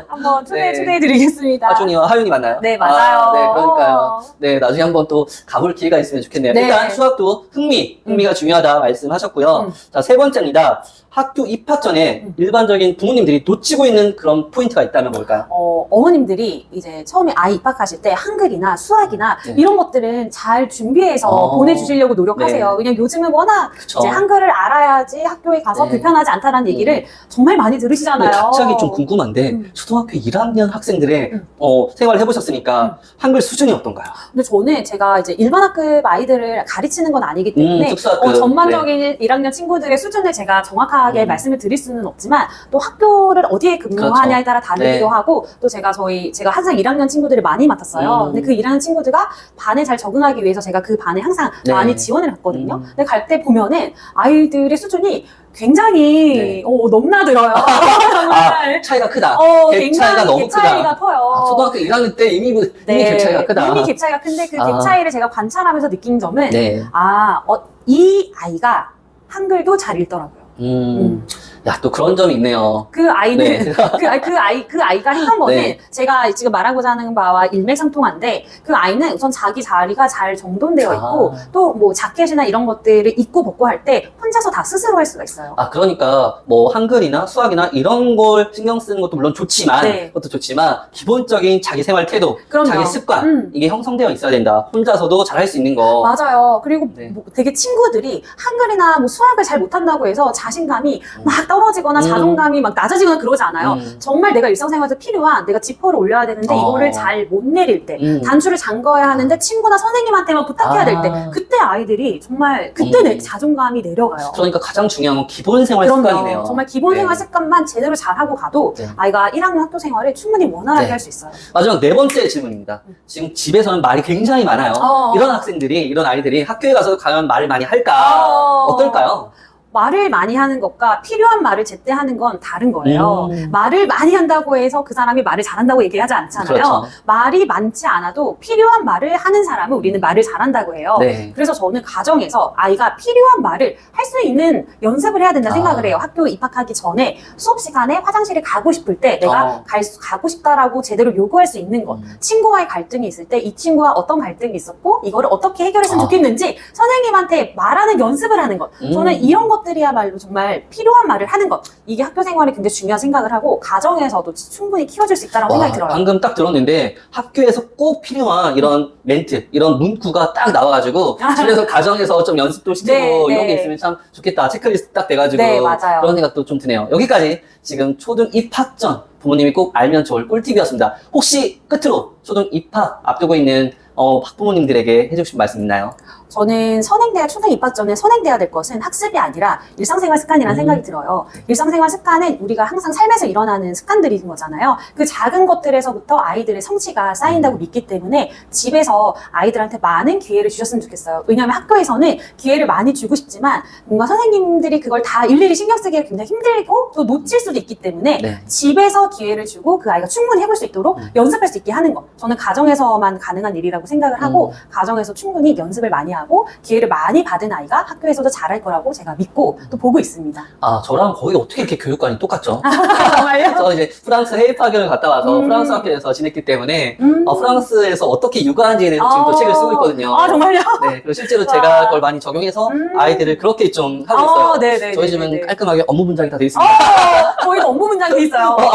A: 한번 초대해드리겠습니다.
B: 하준이와 하윤이 맞나요?
A: 네, 맞아요.
B: 네, 그러니까요. 네, 나중에 한번 또 가볼 기회가 있으면 좋겠네요. 일단 수학도 흥미가 중요하다 말씀하셨고요. 자, 세 번째입니다. 학교 입학 전에 일반적인 부모님들이 놓치고 있는 그런 포인트가 있다면 뭘까요?
A: 어머님들이 이제 처음에 아이 입학하실 때 한글이나 수학이나 이런 것들은 잘 준비해서 보내주시려고 노력하세요. 왜냐면 요즘은 워낙 이제 한글을 알아야지 학교에 가서 불편하지 않다라는 얘기를 정말 많이 들으시잖아요.
B: 갑자기 좀 궁금한데 초등학교 1학년 학생들의 생활을 해보셨으니까 한글 수준이 어떤가요?
A: 근데 저는 제가 이제 일반 학급 아이들을 가르치는 건 아니기 때문에 전반적인 1학년 친구들의 수준을 제가 정확하게 말씀을 드릴 수는 없지만 또 학교를 어디에 근무하냐에 따라 다르기도 하고 또 제가 항상 1학년 친구들을 많이 맡았어요. 근데 그 1학년 친구들과 반에 잘 적응하기 위해서 제가 그 반에 항상 많이 지원을 했거든요. 근데 갈 때 보면은 아이들의 수준이 굉장히 넘나들어요.
B: 차이가 크다. 갭 차이가
A: 굉장히
B: 너무
A: 갭 차이가
B: 크다.
A: 커요.
B: 초등학교 1학년 때 이미 갭 차이가 크다.
A: 이미 갭 차이가 큰데 그 갭 차이를 제가 관찰하면서 느낀 점은 이 아이가 한글도 잘 읽더라고요.
B: 야, 또 그런 점이 있네요.
A: 그 아이는, 그 아이가 했던 거는 제가 지금 말하고자 하는 바와 일맥상통한데 그 아이는 우선 자기 자리가 잘 정돈되어 있고 또 뭐 자켓이나 이런 것들을 입고 벗고 할 때 혼자서 다 스스로 할 수가 있어요.
B: 그러니까 뭐 한글이나 수학이나 이런 걸 신경 쓰는 것도 물론 좋지만, 그것도 좋지만 기본적인 자기 생활 태도, 자기 습관 이게 형성되어 있어야 된다. 혼자서도 잘 할 수 있는 거.
A: 맞아요. 그리고 뭐 되게 친구들이 한글이나 뭐 수학을 잘 못한다고 해서 자신감이 막 떨어지거나 자존감이 막 낮아지거나 그러지 않아요. 정말 내가 일상생활에서 필요한 내가 지퍼를 올려야 되는데 이거를 잘 못 내릴 때 단추를 잠궈야 하는데 친구나 선생님한테만 부탁해야 될 때 그때 아이들이 정말 그때 내 자존감이 내려가요.
B: 그러니까 가장 중요한 건 기본 생활 습관이네요.
A: 정말 기본 생활 습관만 제대로 잘하고 가도 아이가 1학년 학교 생활을 충분히 원활하게 할 수 있어요.
B: 마지막 네 번째 질문입니다. 지금 집에서는 말이 굉장히 많아요. 이런 학생들이, 이런 아이들이 학교에 가서 과연 말을 많이 할까? 어떨까요?
A: 말을 많이 하는 것과 필요한 말을 제때 하는 건 다른 거예요. 말을 많이 한다고 해서 그 사람이 말을 잘한다고 얘기하지 않잖아요.
B: 그렇죠.
A: 말이 많지 않아도 필요한 말을 하는 사람은 우리는 말을 잘한다고 해요. 그래서 저는 가정에서 아이가 필요한 말을 할 수 있는 연습을 해야 된다 생각을 해요. 학교 입학하기 전에 수업 시간에 화장실에 가고 싶을 때 내가 가고 싶다라고 제대로 요구할 수 있는 것. 친구와의 갈등이 있을 때 이 친구와 어떤 갈등이 있었고 이거를 어떻게 해결했으면 좋겠는지 선생님한테 말하는 연습을 하는 것. 저는 이런 것들이야말로 정말 필요한 말을 하는 것. 이게 학교 생활에 굉장히 중요한 생각을 하고 가정에서도 충분히 키워줄 수 있다고 생각이 들어요.
B: 방금 딱 들었는데 학교에서 꼭 필요한 이런 멘트, 이런 문구가 딱 나와가지고 집에서 가정에서 좀 연습도 시키고 이런 게 있으면 참 좋겠다. 체크리스트 딱 돼가지고 그런 생각도 좀 드네요. 여기까지 지금 초등 입학 전 부모님이 꼭 알면 좋을 꿀팁이었습니다. 혹시 끝으로 초등 입학 앞두고 있는 학부모님들에게 해주고 싶은 말씀 있나요?
A: 저는 선행대학 초등 입학 전에 선행돼야 될 것은 학습이 아니라 일상생활 습관이라는 생각이 들어요. 일상생활 습관은 우리가 항상 삶에서 일어나는 습관들인 거잖아요. 그 작은 것들에서부터 아이들의 성취가 쌓인다고 믿기 때문에 집에서 아이들한테 많은 기회를 주셨으면 좋겠어요. 왜냐하면 학교에서는 기회를 많이 주고 싶지만 뭔가 선생님들이 그걸 다 일일이 신경 쓰기가 굉장히 힘들고 또 놓칠 수도 있기 때문에
B: 네.
A: 집에서 기회를 주고 그 아이가 충분히 해볼 수 있도록 연습할 수 있게 하는 것. 저는 가정에서만 가능한 일이라고 생각을 하고 가정에서 충분히 연습을 많이 하고 기회를 많이 받은 아이가 학교에서도 잘할 거라고 제가 믿고 또 보고 있습니다.
B: 아, 저랑 거의 어떻게 이렇게 교육관이 똑같죠?
A: 정말요?
B: 저 이제 프랑스 해외 파견을 갔다 와서 프랑스 학교에서 지냈기 때문에 프랑스에서 어떻게 육아하는지에 대해서 지금 또 책을 쓰고 있거든요.
A: 아, 정말요?
B: 네, 그리고 실제로 제가 그걸 많이 적용해서 아이들을 그렇게 좀 하고 있어요.
A: 네네.
B: 저희 집은 깔끔하게 업무 분장이 다 돼 있습니다.
A: 저희도 업무 분장이 돼 있어요.
B: 그래요?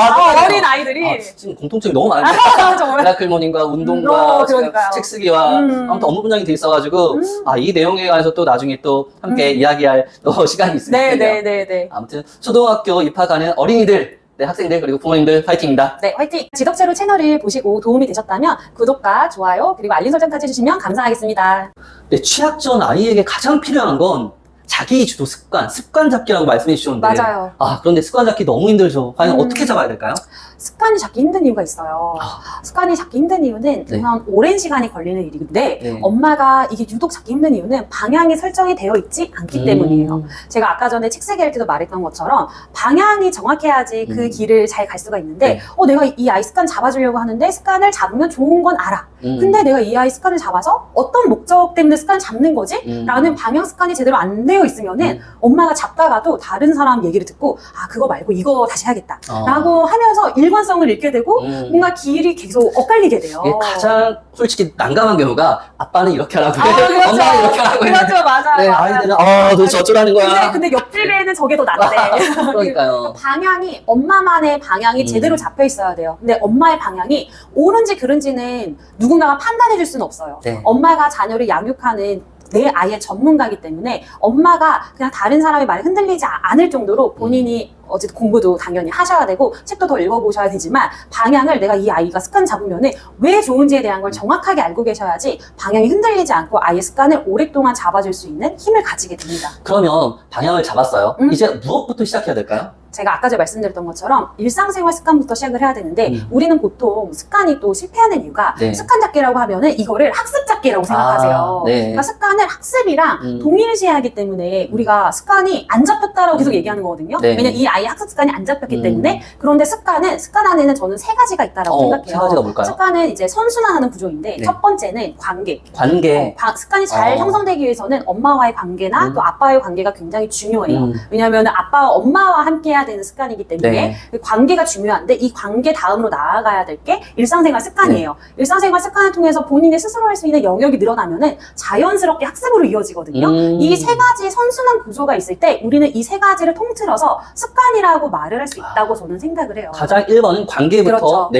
A: 어린 아이들이.
B: 지금 공통점이 너무 많은데.
A: 정말.
B: 미라클모닝과 운동과
A: 그러니까요.
B: 책 쓰기와 아무튼 업무 분장이 돼 있어가지고 이 내용에 관해서 또 나중에 또 함께 이야기할 또 시간이 있으니까요.
A: 네네네.
B: 아무튼 초등학교 입학하는 어린이들, 네, 학생들 그리고 부모님들 파이팅입니다.
A: 네, 화이팅! 지덕체로 채널을 보시고 도움이 되셨다면 구독과 좋아요 그리고 알림 설정까지 해주시면 감사하겠습니다.
B: 네, 취학 전 아이에게 가장 필요한 건 자기 주도 습관 잡기라고 말씀해 주셨는데
A: 맞아요.
B: 그런데 습관 잡기 너무 힘들죠. 과연 어떻게 잡아야 될까요?
A: 습관이 잡기 힘든 이유가 있어요. 습관이 잡기 힘든 이유는
B: 네.
A: 우선 오랜 시간이 걸리는 일인데
B: 네.
A: 엄마가 이게 유독 잡기 힘든 이유는 방향이 설정이 되어 있지 않기 때문이에요. 제가 아까 전에 책 쓰기 할 때도 말했던 것처럼 방향이 정확해야지 그 길을 잘 갈 수가 있는데
B: 네.
A: 내가 이 아이 습관 잡아주려고 하는데 습관을 잡으면 좋은 건 알아. 근데 내가 이 아이 습관을 잡아서 어떤 목적 때문에 습관을 잡는 거지? 라는 방향 습관이 제대로 안 되어 있으면은 엄마가 잡다가도 다른 사람 얘기를 듣고 그거 말고 이거 다시 해야겠다 라고 하면서 일관성을 잃게 되고 뭔가 길이 계속 엇갈리게 돼요.
B: 가장 솔직히 난감한 경우가 아빠는 이렇게 하라고 해.
A: 그렇죠.
B: 엄마는 이렇게 하라고 해.
A: 그렇죠, 맞아요.
B: 네,
A: 맞아요.
B: 아이들은 도대체 어쩌라는 거야.
A: 근데 옆집에는 저게 더 낫대.
B: 그러니까요.
A: 방향이 엄마만의 방향이 제대로 잡혀 있어야 돼요. 근데 엄마의 방향이 옳은지 그른지는 누군가가 판단해 줄 수는 없어요.
B: 네.
A: 엄마가 자녀를 양육하는 내 아이의 전문가이기 때문에 엄마가 그냥 다른 사람의 말에 흔들리지 않을 정도로 본인이 어쨌든 공부도 당연히 하셔야 되고 책도 더 읽어보셔야 되지만 방향을 내가 이 아이가 습관 잡으면은 왜 좋은지에 대한 걸 정확하게 알고 계셔야지 방향이 흔들리지 않고 아이의 습관을 오랫동안 잡아줄 수 있는 힘을 가지게 됩니다.
B: 그러면 방향을 잡았어요. 이제 무엇부터 시작해야 될까요?
A: 제가 아까 전에 말씀드렸던 것처럼 일상생활 습관부터 시작을 해야 되는데 우리는 보통 습관이 또 실패하는 이유가 습관 잡기라고 하면은 이거를 학습 잡기라고 생각하세요. 그러니까 습관을 학습이랑 동일시하기 때문에 우리가 습관이 안 잡혔다라고 계속 얘기하는 거거든요. 왜냐면 이 아이의 학습 습관이 안 잡혔기 때문에. 그런데 습관 안에는 저는 세 가지가 있다라고 생각해요.
B: 세 가지가 뭘까요?
A: 습관은 이제 선순환하는 구조인데 첫 번째는 관계. 습관이 잘 형성되기 위해서는 엄마와의 관계나 또 아빠와의 관계가 굉장히 중요해요. 왜냐하면 아빠와 엄마와 함께 해야 되는 습관이기 때문에 그 관계가 중요한데 이 관계 다음으로 나아가야 될 게 일상생활 습관이에요. 일상생활 습관을 통해서 본인이 스스로 할 수 있는 영역이 늘어나면은 자연스럽게 학습으로 이어지거든요. 이 세 가지 선순환 구조가 있을 때 우리는 이 세 가지를 통틀어서 습관이라고 말을 할 수 있다고 저는 생각을 해요.
B: 가장 1번은 관계부터
A: 그렇죠.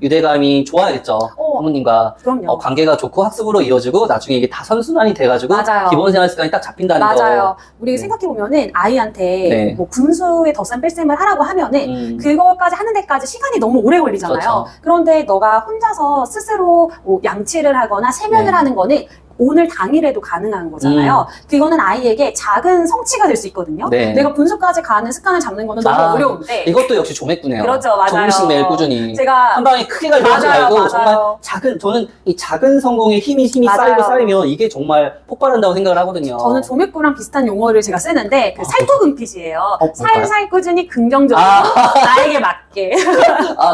B: 유대감이 좋아야겠죠. 부모님과
A: 그럼요.
B: 관계가 좋고 학습으로 이어지고 나중에 이게 다 선순환이 돼가지고 기본 생활 습관이 딱 잡힌다는 거.
A: 맞아요. 우리 생각해보면은 아이한테 뭐 분수에 덧셈 뺄셈을 하라고 하면은 그거까지 하는 데까지 시간이 너무 오래 걸리잖아요.
B: 그렇죠.
A: 그런데 너가 혼자서 스스로 뭐 양치를 하거나 세면을 하는 거는 오늘 당일에도 가능한 거잖아요. 그거는 아이에게 작은 성취가 될 수 있거든요. 내가 분수까지 가는 습관을 잡는 거는 너무 어려운데
B: 이것도 역시 조맥구네요.
A: 그렇죠, 맞아요.
B: 조금씩 매일 꾸준히
A: 제가
B: 한 방에 크게 가려고 하지 말고 정말 저는 이 작은 성공의 힘이 쌓이면 이게 정말 폭발한다고 생각을 하거든요.
A: 저는 조맥구랑 비슷한 용어를 제가 쓰는데 그 살구금핏이에요. 살살 꾸준히 긍정적으로 나에게 맞게.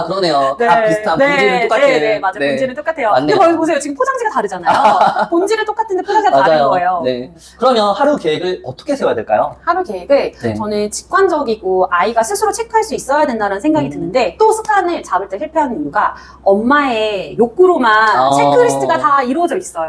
B: 그러네요. 다 비슷한 본질은 똑같아요.
A: 네, 맞아요. 본질은 똑같아요.
B: 맞네요.
A: 근데 거기 보세요. 지금 포장지가 다르잖아요. 본질은 똑같은데 포장지가 다른 거예요.
B: 그러면 하루 계획을 어떻게 세워야 될까요?
A: 하루 계획을 저는 직관적이고 아이가 스스로 체크할 수 있어야 된다는 생각이 드는데 또 습관을 잡을 때 실패하는 이유가 엄마의 욕구로만 체크리스트가 다 이루어져 있어요.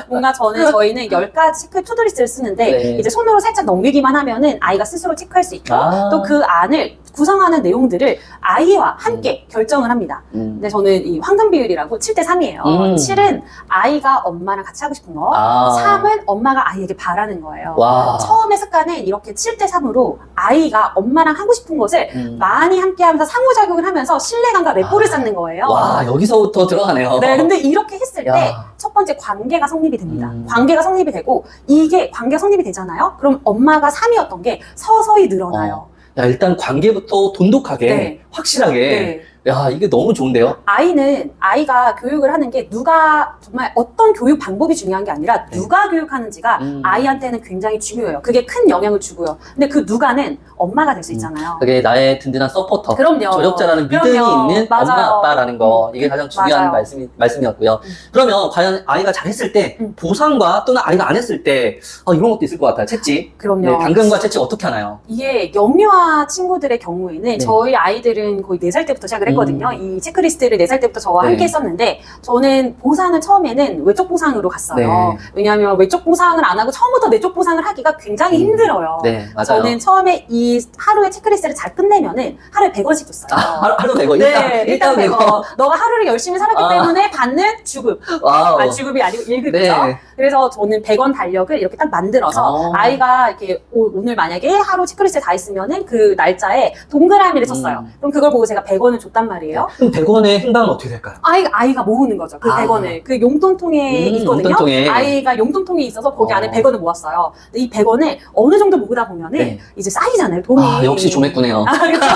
A: 뭔가 저희는 10가지 체크 투두리스트를 쓰는데 이제 손으로 살짝 넘기기만 하면은 아이가 스스로 체크할 수 있고 또 그 안을 구성하는 내용들을 아이와 함께 결정을 합니다. 근데 저는 이 황금 비율이라고 7대3이에요. 7은 아이가 엄마랑 같이 하고 싶은 거, 3은 엄마가 아이에게 바라는 거예요.
B: 와.
A: 처음의 습관은 이렇게 7대3으로 아이가 엄마랑 하고 싶은 것을 많이 함께 하면서 상호작용을 하면서 신뢰감과 래포를 쌓는 거예요.
B: 와, 여기서부터 들어가네요.
A: 네, 근데 이렇게 했을 때 첫 번째 관계가 성립이 됩니다. 관계가 성립이 되고 이게 관계가 성립이 되잖아요. 그럼 엄마가 3이었던 게 서서히 늘어나요.
B: 야, 일단 관계부터 돈독하게,
A: 네.
B: 확실하게.
A: 네.
B: 야, 이게 너무 좋은데요?
A: 아이가 교육을 하는 게 누가, 정말 어떤 교육 방법이 중요한 게 아니라 누가 교육하는지가 아이한테는 굉장히 중요해요. 그게 큰 영향을 주고요. 근데 그 누가는 엄마가 될 수 있잖아요.
B: 그게 나의 든든한 서포터.
A: 그럼요.
B: 조력자라는 믿음이
A: 그럼요.
B: 있는
A: 맞아요.
B: 엄마, 아빠라는 거. 이게 가장 중요한
A: 맞아요.
B: 말씀이었고요. 그러면 과연 아이가 잘했을 때, 보상과 또는 아이가 안 했을 때, 이런 것도 있을 것 같아요. 채찍.
A: 그럼요.
B: 네, 당근과 채찍 어떻게 하나요?
A: 이게 영유아 친구들의 경우에는 저희 아이들은 거의 4살 때부터 시작을 했거든요. 이 체크리스트를 4살 때부터 저와 함께 했었는데 저는 보상을 처음에는 외적 보상으로 갔어요. 왜냐하면 외적 보상을 안 하고 처음부터 내적 보상을 하기가 굉장히 힘들어요.
B: 네, 맞아요.
A: 저는 처음에 이 하루의 체크리스트를 잘 끝내면은 하루에 100원씩 줬어요.
B: 하루 100원?
A: 네, 일단 100원. 너가 하루를 열심히 살았기 때문에 받는 주급.
B: 와우.
A: 주급이 아니고 1급이죠.
B: 네.
A: 그래서 저는 100원 달력을 이렇게 딱 만들어서 아이가 이렇게 오늘 만약에 하루 체크리스트 다 있으면은 그 날짜에 동그라미를 쳤어요. 그럼 그걸 보고 제가 100원을 줬단 말이에요.
B: 그럼 100원의 행방은 어떻게 될까요?
A: 아이가 모으는 거죠. 그 100원을. 그 용돈통에 있거든요.
B: 용돈통에.
A: 아이가 용돈통이 있어서 거기 안에 100원을 모았어요. 근데 이 100원을 어느 정도 모으다 보면은 이제 쌓이잖아요, 돈이.
B: 역시 조맥구네요.
A: 그렇죠.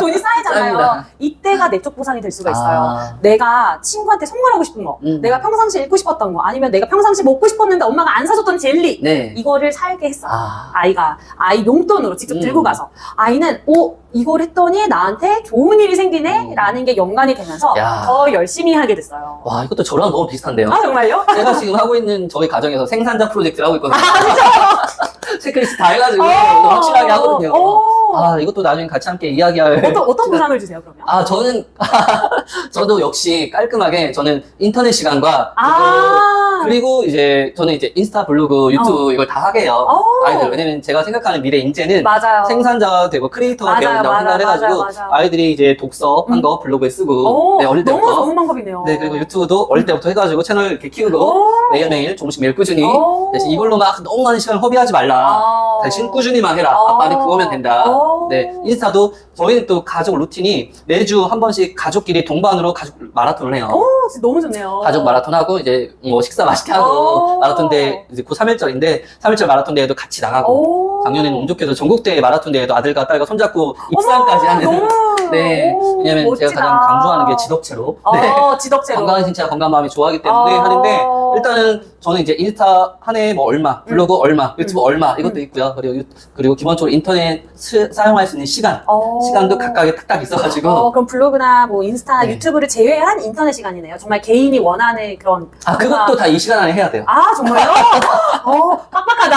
A: 돈이 쌓이잖아요.
B: 쌓입니다.
A: 이때가 내적 보상이 될 수가 있어요. 내가 친구한테 선물하고 싶은 거, 내가 평상시에 읽고 싶었던 거, 아니면 내가 평상시에 먹고 싶었는데 엄마가 안 사줬던 젤리, 이거를 살게 했어요. 아이가 아이 용돈으로 직접 들고 가서 아이는 이걸 했더니 나한테 좋은 일이 생기네 라는 게 연관이 되면서 더 열심히 하게 됐어요.
B: 와, 이것도 저랑 너무 비슷한데요.
A: 정말요?
B: 제가 지금 하고 있는 저희 가정에서 생산자 프로젝트를 하고 있거든요. 체크리스트 다 해가지고 확실하게 하거든요. 이것도 나중에 같이 함께 이야기할.
A: 어떤 보상을 주세요, 그러면?
B: 저도 역시 깔끔하게 저는 인터넷 시간과 그리고 이제 저는 이제 인스타, 블로그, 유튜브 이걸 다 하게 해요. 아이들. 왜냐면 제가 생각하는 미래 인재는 생산자가 되고 크리에이터가 되어야 된다고 생각을 해가지고 아이들이 이제 독서 한 거 블로그에 쓰고 어릴 때부터.
A: 너무 좋은 방법이네요.
B: 네, 그리고 유튜브도 어릴 때부터 해가지고 채널 이렇게 키우고 매일매일 조금씩 매일 꾸준히 대신 이걸로 막 너무 많은 시간을 허비하지 말라. 대신 꾸준히만 해라. 아빠는 그거면 된다. 네, 인스타도 저희는 또 가족 루틴이 매주 한 번씩 가족끼리 동반으로 가족 마라톤을 해요.
A: 진짜 너무 좋네요.
B: 가족 마라톤 하고 이제 뭐 식사 맛있게 하고 마라톤 대회 이제 곧 3일절인데 3일절 마라톤 대회도 같이 나가고 작년에는 운 좋게도 전국대회 마라톤 대회도 아들과 딸과 손잡고 입상까지 하는. 네, 왜냐면
A: 멋지다.
B: 제가 가장 강조하는 게 지덕체로.
A: 지덕체로.
B: 건강한 신체와 건강한 마음이 좋아하기 때문에 하는데 일단은 저는 이제 인스타 한 해에 뭐 얼마, 블로그 얼마, 유튜브 얼마 이것도 있고요. 그리고 기본적으로 인터넷 사용할 수 있는 시간도 각각에 딱딱 있어가지고.
A: 그럼 블로그나 뭐 인스타, 유튜브를 제외한 인터넷 시간이네요. 정말 개인이 원하는 그런.
B: 그것도 다 이 시간 안에 해야 돼요.
A: 정말요? 빡빡하다.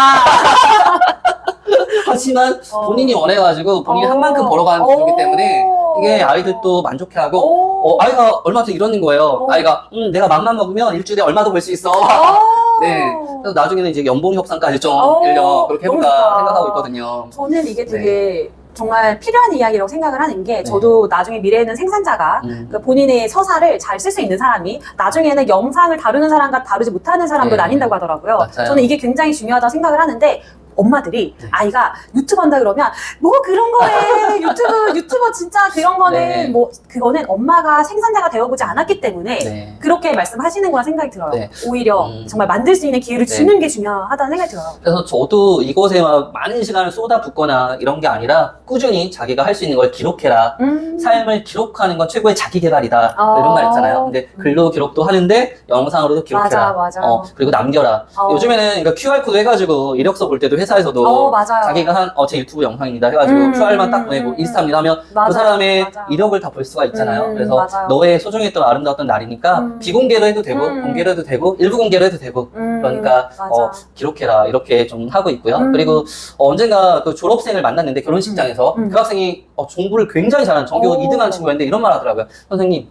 B: 하지만 본인이 원해가지고 본인이 한 만큼 벌어가는 거기 때문에 이게 아이들도 만족해하고 아이가 얼마 전에 이러는 거예요. 아이가 내가 맘만 먹으면 일주일에 얼마도 벌 수 있어. 네. 그래서 나중에는 이제 연봉 협상까지 좀 그렇게 해볼까 생각하고 있거든요.
A: 저는 이게 되게 정말 필요한 이야기라고 생각을 하는 게 저도 나중에 미래에는 생산자가 그러니까 본인의 서사를 잘 쓸 수 있는 사람이 나중에는 영상을 다루는 사람과 다루지 못하는 사람도 나뉜다고 하더라고요.
B: 맞아요.
A: 저는 이게 굉장히 중요하다고 생각을 하는데 엄마들이 아이가 유튜브 한다 그러면 뭐 그런 거에 유튜버 진짜 그런 거는 뭐 그거는 엄마가 생산자가 되어보지 않았기 때문에 그렇게 말씀하시는 거라 생각이 들어요. 오히려 정말 만들 수 있는 기회를 주는 게 중요하다는 생각이 들어요.
B: 그래서 저도 이것에 막 많은 시간을 쏟아붓거나 이런 게 아니라 꾸준히 자기가 할 수 있는 걸 기록해라. 삶을 기록하는 건 최고의 자기 개발이다. 이런 말 있잖아요. 근데 글로 기록도 하는데 영상으로도 기록해라.
A: 맞아.
B: 그리고 남겨라. 요즘에는 그러니까 QR코드 해가지고 이력서 볼 때도 회사에서도 자기가 한 제 유튜브 영상입니다 해가지고 QR만 딱 보내고 인스타입니다 하면 그 사람의 이력을 다 볼 수가 있잖아요. 그래서 너의 소중했던 아름다웠던 날이니까 비공개로 해도 되고 공개로 해도 되고 일부 공개로 해도 되고 그러니까 기록해라 이렇게 좀 하고 있고요. 그리고 언젠가 그 졸업생을 만났는데 결혼식장에서 그 학생이 공부를 굉장히 잘하는 전교 2등하는 친구였는데 이런 말 하더라고요. 선생님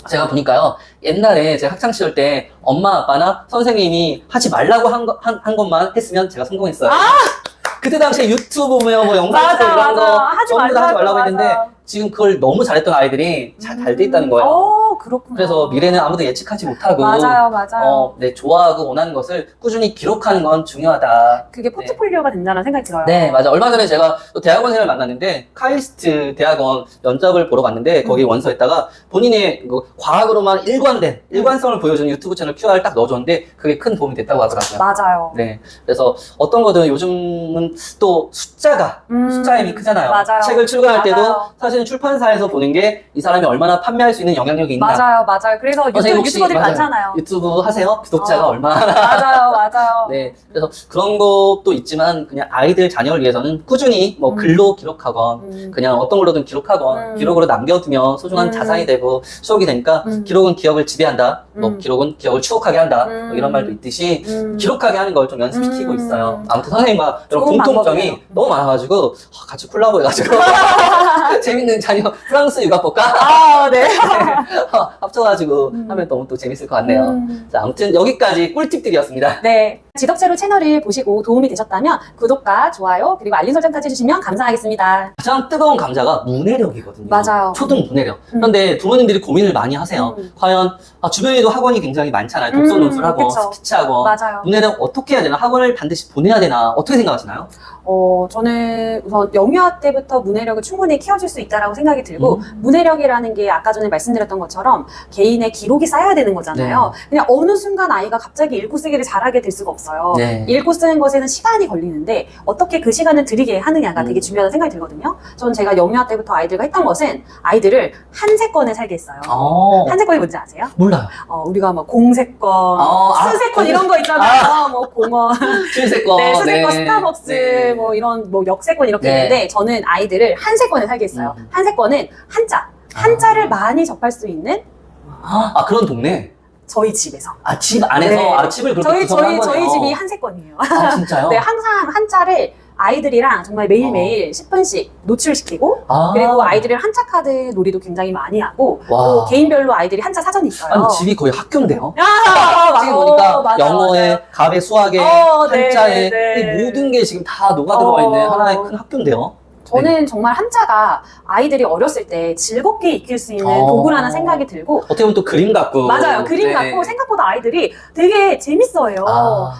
B: 제가 보니까요 옛날에 제가 학창시절 때 엄마 아빠나 선생님이 하지 말라고 한 것만 했으면 제가 성공했어요. 그때 당시에 유튜브 뭐 영상 이런 거 전부 다 하지 말라고 했는데 지금 그걸 너무 잘했던 아이들이 잘 돼 있다는 거예요.
A: 그렇구나.
B: 그래서 미래는 아무도 예측하지 못하고
A: 맞아요.
B: 네, 좋아하고 원하는 것을 꾸준히 기록하는 건 중요하다.
A: 그게 포트폴리오가 된다는 생각이 들어요.
B: 네, 맞아. 얼마 전에 제가 또 대학원생을 만났는데 카이스트 대학원 면접을 보러 갔는데 거기 원서에다가 본인의 과학으로만 일관성을 보여주는 유튜브 채널 QR 딱 넣어줬는데 그게 큰 도움이 됐다고 하더라고요.
A: 맞아요.
B: 네, 그래서 어떤 거든 요즘은 또 숫자가 숫자의 힘이 크잖아요.
A: 맞아요.
B: 책을 출간할 때도 사실은 출판사에서 보는 게 이 사람이 얼마나 판매할 수 있는 영향력이 있나.
A: 맞아요. 그래서 유튜버들이 많잖아요.
B: 유튜브 하세요? 구독자가 얼마나.
A: 맞아요.
B: 네, 그래서 그런 것도 있지만 그냥 아이들 자녀를 위해서는 꾸준히 뭐 글로 기록하건 그냥 어떤 걸로든 기록하건 기록으로 남겨두면 소중한 자산이 되고 추억이 되니까 기록은 기억을 지배한다. 뭐 기록은 기억을 추억하게 한다. 뭐 이런 말도 있듯이 기록하게 하는 걸 좀 연습시키고 있어요. 아무튼 선생님과 이런 공통점이 너무 많아가지고 같이 콜라보해가지고 재밌는 자녀 프랑스 육아 볼까?
A: 네.
B: 합쳐가지고 하면 너무 또 재밌을 것 같네요. 자, 아무튼 여기까지 꿀팁들이었습니다.
A: 네. 지덕체로 채널을 보시고 도움이 되셨다면 구독과 좋아요 그리고 알림 설정까지 해주시면 감사하겠습니다.
B: 가장 뜨거운 감자가 문해력이거든요.
A: 맞아요.
B: 초등 문해력. 그런데 부모님들이 고민을 많이 하세요. 과연 주변에도 학원이 굉장히 많잖아요. 독서 논술 학원, 스피치 학원.
A: 맞아요.
B: 문해력 어떻게 해야 되나? 학원을 반드시 보내야 되나? 어떻게 생각하시나요?
A: 저는 우선 영유아 때부터 문해력을 충분히 키워줄 수 있다라고 생각이 들고 문해력이라는 게 아까 전에 말씀드렸던 것처럼 개인의 기록이 쌓여야 되는 거잖아요. 그냥 어느 순간 아이가 갑자기 읽고 쓰기를 잘하게 될 수가 없어요. 읽고 쓰는 것에는 시간이 걸리는데 어떻게 그 시간을 들이게 하느냐가 되게 중요하다는 생각이 들거든요. 저는 제가 영유아 때부터 아이들과 했던 것은 아이들을 한세권에 살게 했어요. 한세권이 뭔지 아세요?
B: 몰라요.
A: 우리가 뭐 공세권, 수세권 이런 거 있잖아요. 뭐 공원,
B: 수세권,
A: 네, 수세권, 스타벅스, 뭐 이런 뭐 역세권 이렇게 있는데 저는 아이들을 한세권에 살게 했어요. 한세권은 한자를 많이 접할 수 있는
B: 그런 동네?
A: 저희 집에서.
B: 집 안에서? 집을 그렇게 구성한 거네요.
A: 저희 집이 한세권이에요.
B: 진짜요?
A: 네, 항상 한자를 아이들이랑 정말 매일매일 10분씩 노출시키고 그리고 아이들을 한자 카드 놀이도 굉장히 많이 하고 또 개인별로 아이들이 한자 사전이 있어요.
B: 아니, 집이 거의 학교인데요? 지금 보니까 영어에, 갑에, 수학에, 한자에 이 모든 게 지금 다 녹아들어가 있는 하나의 큰 학교인데요?
A: 저는 정말 한자가 아이들이 어렸을 때 즐겁게 익힐 수 있는 도구라는 생각이 들고
B: 어떻게 보면 또 그림 같고
A: 맞아요. 그림 같고 생각보다 아이들이 되게 재밌어요.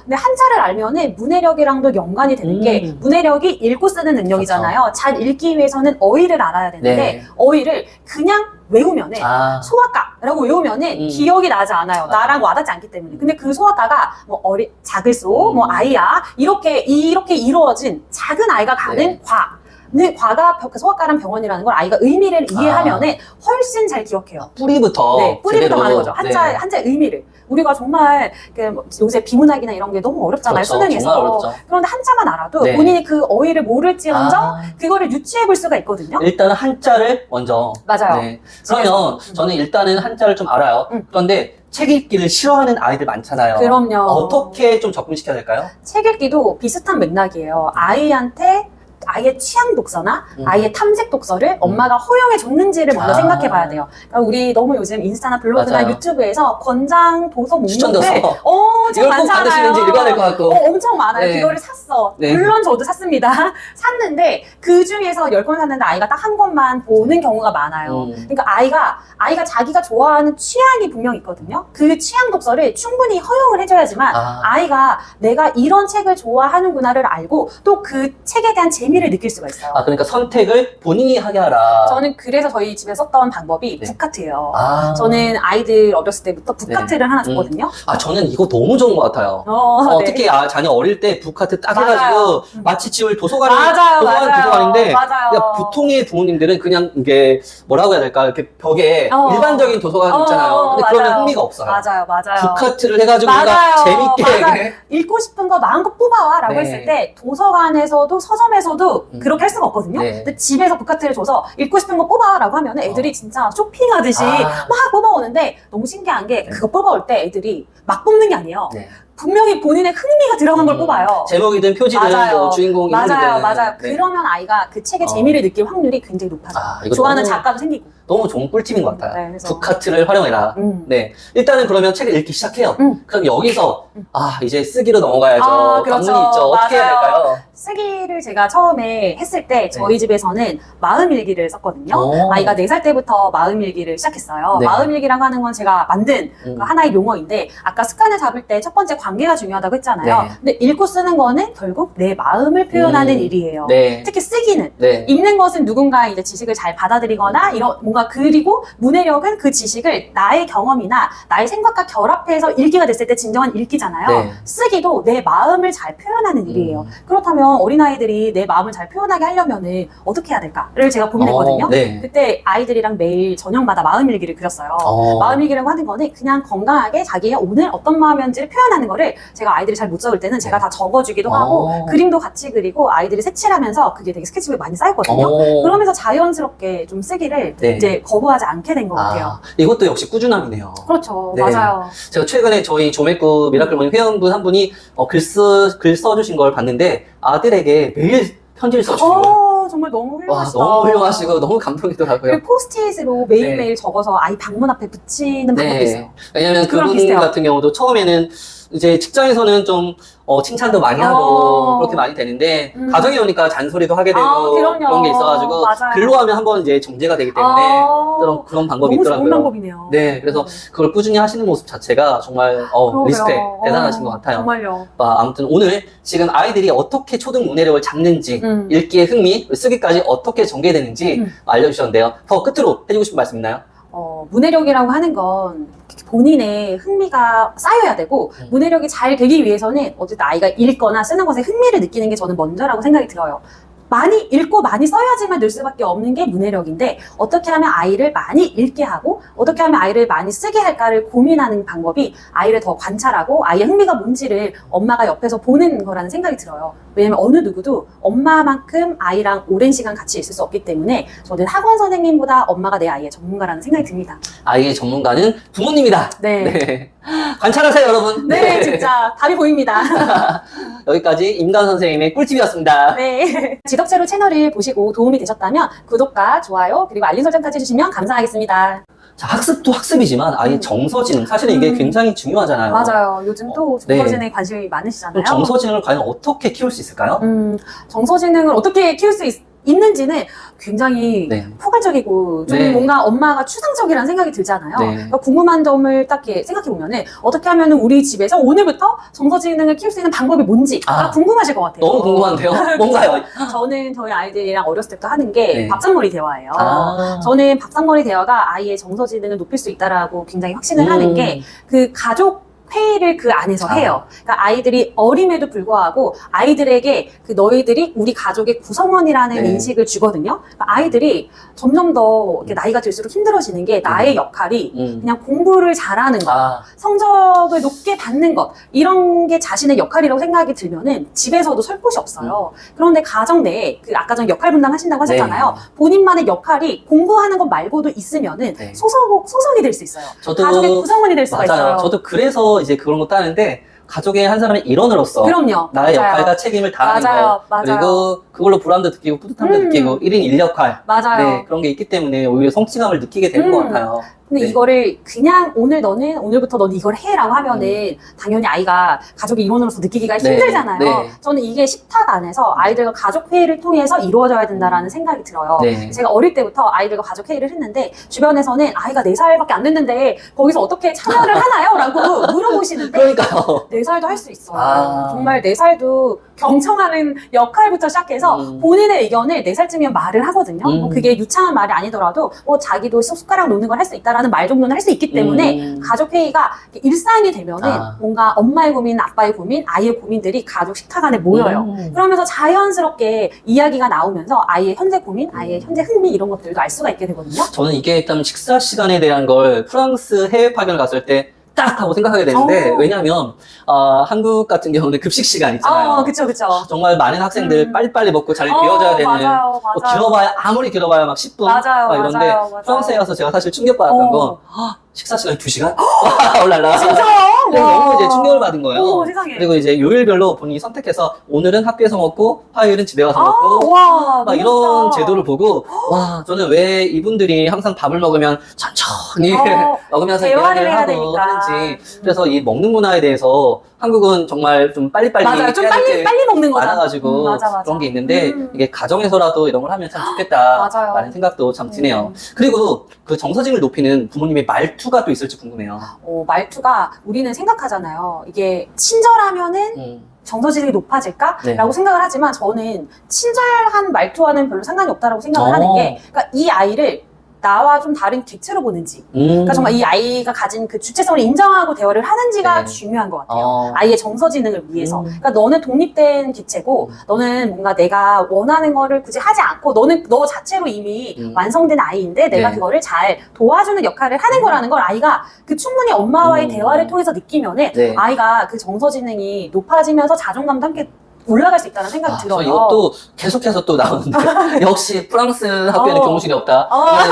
A: 근데 한자를 알면은 문해력이랑도 연관이 되는 게 문해력이 읽고 쓰는 능력이잖아요. 잘 읽기 위해서는 어휘를 알아야 되는데 어휘를 그냥 외우면은 소아과라고 외우면은 기억이 나지 않아요. 나랑 와닿지 않기 때문에. 근데 그 소아과가 뭐 작을 소, 뭐 아이야 이렇게 이루어진 작은 아이가 가는 과가 소아과랑 병원이라는 걸 아이가 의미를 이해하면은 훨씬 잘 기억해요.
B: 뿌리부터.
A: 뿌리부터 가는 거죠. 한자의 의미를. 우리가 정말 요새 비문학이나 이런 게 너무 어렵잖아요. 수능에서. 그런데 한자만 알아도 본인이 그 어휘를 모를지언정 그거를 유추해 볼 수가 있거든요.
B: 일단은 한자를 먼저.
A: 맞아요.
B: 그러면 저는 일단은 한자를 좀 알아요. 그런데 책 읽기를 싫어하는 아이들 많잖아요.
A: 그럼요.
B: 어떻게 좀 접근시켜야 될까요? 책
A: 읽기도 비슷한 맥락이에요. 아이한테 아이의 취향 독서나 아이의 탐색 독서를 엄마가 허용해 줬는지를 먼저 생각해 봐야 돼요. 그러니까 우리 너무 요즘 인스타나 블로그나 유튜브에서 권장 도서 목록들
B: 이걸 꼭 반드시 왠지 읽어야 될 것 같고
A: 엄청 많아요. 그거를 샀어. 물론 저도 샀습니다. 샀는데 그 중에서 10권 샀는데 아이가 딱 한 권만 보는 경우가 많아요. 그러니까 아이가 자기가 좋아하는 취향이 분명 있거든요. 그 취향 독서를 충분히 허용을 해줘야지만 아이가 내가 이런 책을 좋아하는구나를 알고 또 그 책에 대한 재미를 느낄 수가 있어요.
B: 그러니까 선택을 본인이 하게 하라.
A: 저는 그래서 저희 집에 썼던 방법이 북카트예요. 저는 아이들 어렸을 때부터 북카트를 하나 줬거든요.
B: 저는 이거 너무 좋은 것 같아요. 특히 자녀 어릴 때 북카트 딱 해가지고 마치 집을 도서관인데 보통의 부모님들은 그냥 이게 뭐라고 해야 될까 이렇게 벽에 일반적인 도서관 있잖아요. 근데 그러면 흥미가 없어요.
A: 맞아요.
B: 북카트를 해가지고 뭔가 재밌게
A: 읽고 싶은 거 마음껏 뽑아와라고 했을 때 도서관에서도 서점에서도 그렇게 할 수가 없거든요. 근데 집에서 북카트를 줘서 읽고 싶은 거 뽑아라고 하면 애들이 진짜 쇼핑하듯이 막 뽑아오는데 너무 신기한 게 그거 뽑아올 때 애들이 막 뽑는 게 아니에요. 분명히 본인의 흥미가 들어간 걸 뽑아요.
B: 제목이든 표지든 뭐 주인공 인물이든.
A: 맞아요. 그러면 아이가 그 책의 재미를 느낄 확률이 굉장히 높아져요. 좋아하는 작가도 생기고.
B: 너무 좋은 꿀팁인 것 같아요.
A: 네, 그래서
B: 북카트를 활용해라. 네. 일단은 그러면 책을 읽기 시작해요. 그럼 여기서, 이제 쓰기로 넘어가야죠.
A: 그렇죠.
B: 관문이 있죠. 어떻게 해야 될까요?
A: 쓰기를 제가 처음에 했을 때 저희 집에서는 마음일기를 썼거든요. 아이가 4살 때부터 마음일기를 시작했어요.
B: 네.
A: 마음일기라고 하는 건 제가 만든 그 하나의 용어인데 아까 습관을 잡을 때 첫 번째 관계가 중요하다고 했잖아요.
B: 네.
A: 근데 읽고 쓰는 거는 결국 내 마음을 표현하는 일이에요.
B: 네.
A: 특히 쓰기는.
B: 네.
A: 읽는 것은 누군가의 이제 지식을 잘 받아들이거나 이런 뭔가 그리고 문해력은 그 지식을 나의 경험이나 나의 생각과 결합해서 읽기가 됐을 때 진정한 읽기잖아요.
B: 네.
A: 쓰기도 내 마음을 잘 표현하는 일이에요. 그렇다면 어린아이들이 내 마음을 잘 표현하게 하려면은 어떻게 해야 될까를 제가 고민했거든요.
B: 네.
A: 그때 아이들이랑 매일 저녁마다 마음일기를 그렸어요. 마음일기라고 하는 거는 그냥 건강하게 자기의 오늘 어떤 마음이었는지를 표현하는 거를 제가 아이들이 잘 못 적을 때는 제가 다 적어주기도 하고 그림도 같이 그리고 아이들이 색칠하면서 그게 되게 스케치북에 많이 쌓였거든요. 그러면서 자연스럽게 좀 쓰기를 이제 거부하지 않게 된 것 같아요.
B: 이것도 역시 꾸준함이네요.
A: 그렇죠.
B: 네.
A: 맞아요.
B: 제가 최근에 저희 조맥구 미라클 모닝 회원분 한 분이 글 써주신 걸 봤는데 아들에게 매일 편지를 써주신 거예요.
A: 정말 너무 훌륭하시다.
B: 너무 훌륭하시고 너무 감동이더라고요.
A: 그리고 포스트잇으로 매일매일 적어서 아이 방문 앞에 붙이는 방법이 있어요.
B: 왜냐면 그분
A: 비슷해요.
B: 같은 경우도 처음에는 이제 직장에서는 좀 칭찬도 많이 하고 그렇게 많이 되는데 가정에 오니까 잔소리도 하게 되고 그런 게 있어가지고
A: 맞아요.
B: 글로 하면 한번 이제 정제가 되기 때문에 그런 방법이
A: 너무
B: 있더라고요.
A: 좋은 방법이네요.
B: 네, 그래서 그걸 꾸준히 하시는 모습 자체가 정말 리스펙 대단하신 것 같아요.
A: 정말요.
B: 아무튼 오늘 지금 아이들이 어떻게 초등 문해력을 잡는지 읽기의 흥미, 쓰기까지 어떻게 전개되는지 알려주셨는데요. 더 끝으로 해주고 싶은 말씀 있나요?
A: 문해력이라고 하는 건 본인의 흥미가 쌓여야 되고 문해력이 잘 되기 위해서는 어쨌든 아이가 읽거나 쓰는 것에 흥미를 느끼는 게 저는 먼저라고 생각이 들어요. 많이 읽고 많이 써야지만 늘 수밖에 없는 게 문해력인데 어떻게 하면 아이를 많이 읽게 하고 어떻게 하면 아이를 많이 쓰게 할까를 고민하는 방법이 아이를 더 관찰하고 아이의 흥미가 뭔지를 엄마가 옆에서 보는 거라는 생각이 들어요. 왜냐면 어느 누구도 엄마만큼 아이랑 오랜 시간 같이 있을 수 없기 때문에 저는 학원 선생님보다 엄마가 내 아이의 전문가라는 생각이 듭니다.
B: 아이의 전문가는 부모님이다.
A: 네.
B: 관찰하세요, 여러분.
A: 네, 진짜 답이 보입니다.
B: 여기까지 임다운 선생님의 꿀팁이었습니다.
A: 네. 지덕체로 채널을 보시고 도움이 되셨다면 구독과 좋아요 그리고 알림 설정까지 해주시면 감사하겠습니다.
B: 자, 학습도 학습이지만 아이 정서지능 사실은 이게 굉장히 중요하잖아요.
A: 맞아요. 요즘 또 정서지능에 관심이 많으시잖아요.
B: 정서지능을 과연 어떻게 키울 수 있을까요?
A: 정서지능을 어떻게 키울 수 있는지는 굉장히 포괄적이고 좀 뭔가 엄마가 추상적이라는 생각이 들잖아요. 그러니까 궁금한 점을 딱 이렇게 생각해보면은 어떻게 하면 우리 집에서 오늘부터 정서지능을 키울 수 있는 방법이 뭔지가 궁금하실 것 같아요.
B: 너무 궁금한데요? 뭔가요?
A: 저는 저희 아이들이랑 어렸을 때부터 하는 게 밥상머리 대화예요. 저는 밥상머리 대화가 아이의 정서지능을 높일 수 있다라고 굉장히 확신을 하는 게 그 가족 회의를 그 안에서 해요. 그러니까 아이들이 어림에도 불구하고 아이들에게 그 너희들이 우리 가족의 구성원이라는 인식을 주거든요. 그러니까 아이들이 점점 더 이렇게 나이가 들수록 힘들어지는 게 나의 역할이 그냥 공부를 잘하는 것, 성적을 높게 받는 것 이런 게 자신의 역할이라고 생각이 들면은 집에서도 설 곳이 없어요. 그런데 가정 내에 그 아까 전에 역할 분담하신다고 하셨잖아요. 본인만의 역할이 공부하는 것 말고도 있으면은 소속이 될 수 있어요. 가족의 구성원이 될 수가 있어요.
B: 저도 그래서 이제 그런 것도 하는데 가족의 한 사람의 일원으로서 나의 역할과 책임을 다하는 거 그리고 그걸로 보람도 느끼고 뿌듯함도 느끼고 1인 1역할 그런 게 있기 때문에 오히려 성취감을 느끼게 되는 것 같아요.
A: 근데 이거를 그냥 오늘부터 너는 이걸 해라고 하면은 당연히 아이가 가족의 일원으로서 느끼기가 힘들잖아요. 저는 이게 식탁 안에서 아이들과 가족 회의를 통해서 이루어져야 된다라는 생각이 들어요. 제가 어릴 때부터 아이들과 가족 회의를 했는데 주변에서는 아이가 4살밖에 안 됐는데 거기서 어떻게 참여를 하나요? 라고 물어보시는데
B: 그러니까요.
A: 4살도 할 수 있어요. 정말 4살도 경청하는 역할부터 시작해서 본인의 의견을 4살쯤이면 말을 하거든요. 그게 유창한 말이 아니더라도 자기도 숟가락 놓는 걸 할 수 있다라는 말 정도는 할 수 있기 때문에 가족 회의가 일상이 되면은 뭔가 엄마의 고민, 아빠의 고민, 아이의 고민들이 가족 식탁 안에 모여요. 그러면서 자연스럽게 이야기가 나오면서 아이의 현재 고민, 아이의 현재 흥미 이런 것들도 알 수가 있게 되거든요.
B: 저는 이게 일단 식사 시간에 대한 걸 프랑스 해외 파견을 갔을 때 딱 하고 생각하게 되는데 왜냐하면 한국 같은 경우는 급식 시간 있잖아요.
A: 그쵸.
B: 정말 많은 학생들 빨리빨리 먹고 자리를 비워줘야 되는
A: 맞아요.
B: 길어봐야 아무리 길어봐야 막 10분 이런데 프랑스에 가서 제가 사실 충격받았던 건 식사 시간이 2시간? 올랄라.
A: 진짜요?
B: 그래서 너무 이제 충격을 받은 거예요.
A: 오, 세상에.
B: 그리고 이제 요일별로 본인이 선택해서 오늘은 학교에서 먹고 화요일은 집에 가서
A: 아,
B: 먹고
A: 와,
B: 막 이런 제도를 보고 와 저는 왜 이분들이 항상 밥을 먹으면 천천히 먹으면서
A: 대화를
B: 이야기를
A: 해야
B: 하고
A: 되니까.
B: 하는지 그래서 이 먹는 문화에 대해서 한국은 정말 좀 빨리빨리
A: 맞아요. 좀
B: 해야 될 게
A: 빨리 먹는 거잖아.
B: 많아가지고
A: 맞아.
B: 그런 게 있는데 이게 가정에서라도 이런 걸 하면 참 좋겠다
A: 맞아요.
B: 라는 생각도 참 드네요. 그리고 그 정서직을 높이는 부모님의 말투가 또 있을지 궁금해요.
A: 말투가 우리는 생각하잖아요. 이게 친절하면은 정서질이 높아질까?
B: 네.
A: 라고 생각을 하지만 저는 친절한 말투와는 별로 상관이 없다고 생각을 하는 게 그러니까 이 아이를 나와 좀 다른 객체로 보는지 그러니까 정말 이 아이가 가진 그 주체성을 인정하고 대화를 하는지가
B: 네.
A: 중요한 것 같아요. 아이의 정서지능을 위해서. 그러니까 너는 독립된 객체고 너는 뭔가 내가 원하는 거를 굳이 하지 않고 너는 너 자체로 이미 완성된 아이인데 내가
B: 네.
A: 그거를 잘 도와주는 역할을 하는 거라는 걸 아이가 그 충분히 엄마와의 대화를 통해서 느끼면은
B: 네.
A: 아이가 그 정서지능이 높아지면서 자존감도 함께 올라갈 수 있다는 생각이 들어요.
B: 이것도 계속해서 또 나오는데 역시 프랑스 학교에는 교무실이 없다.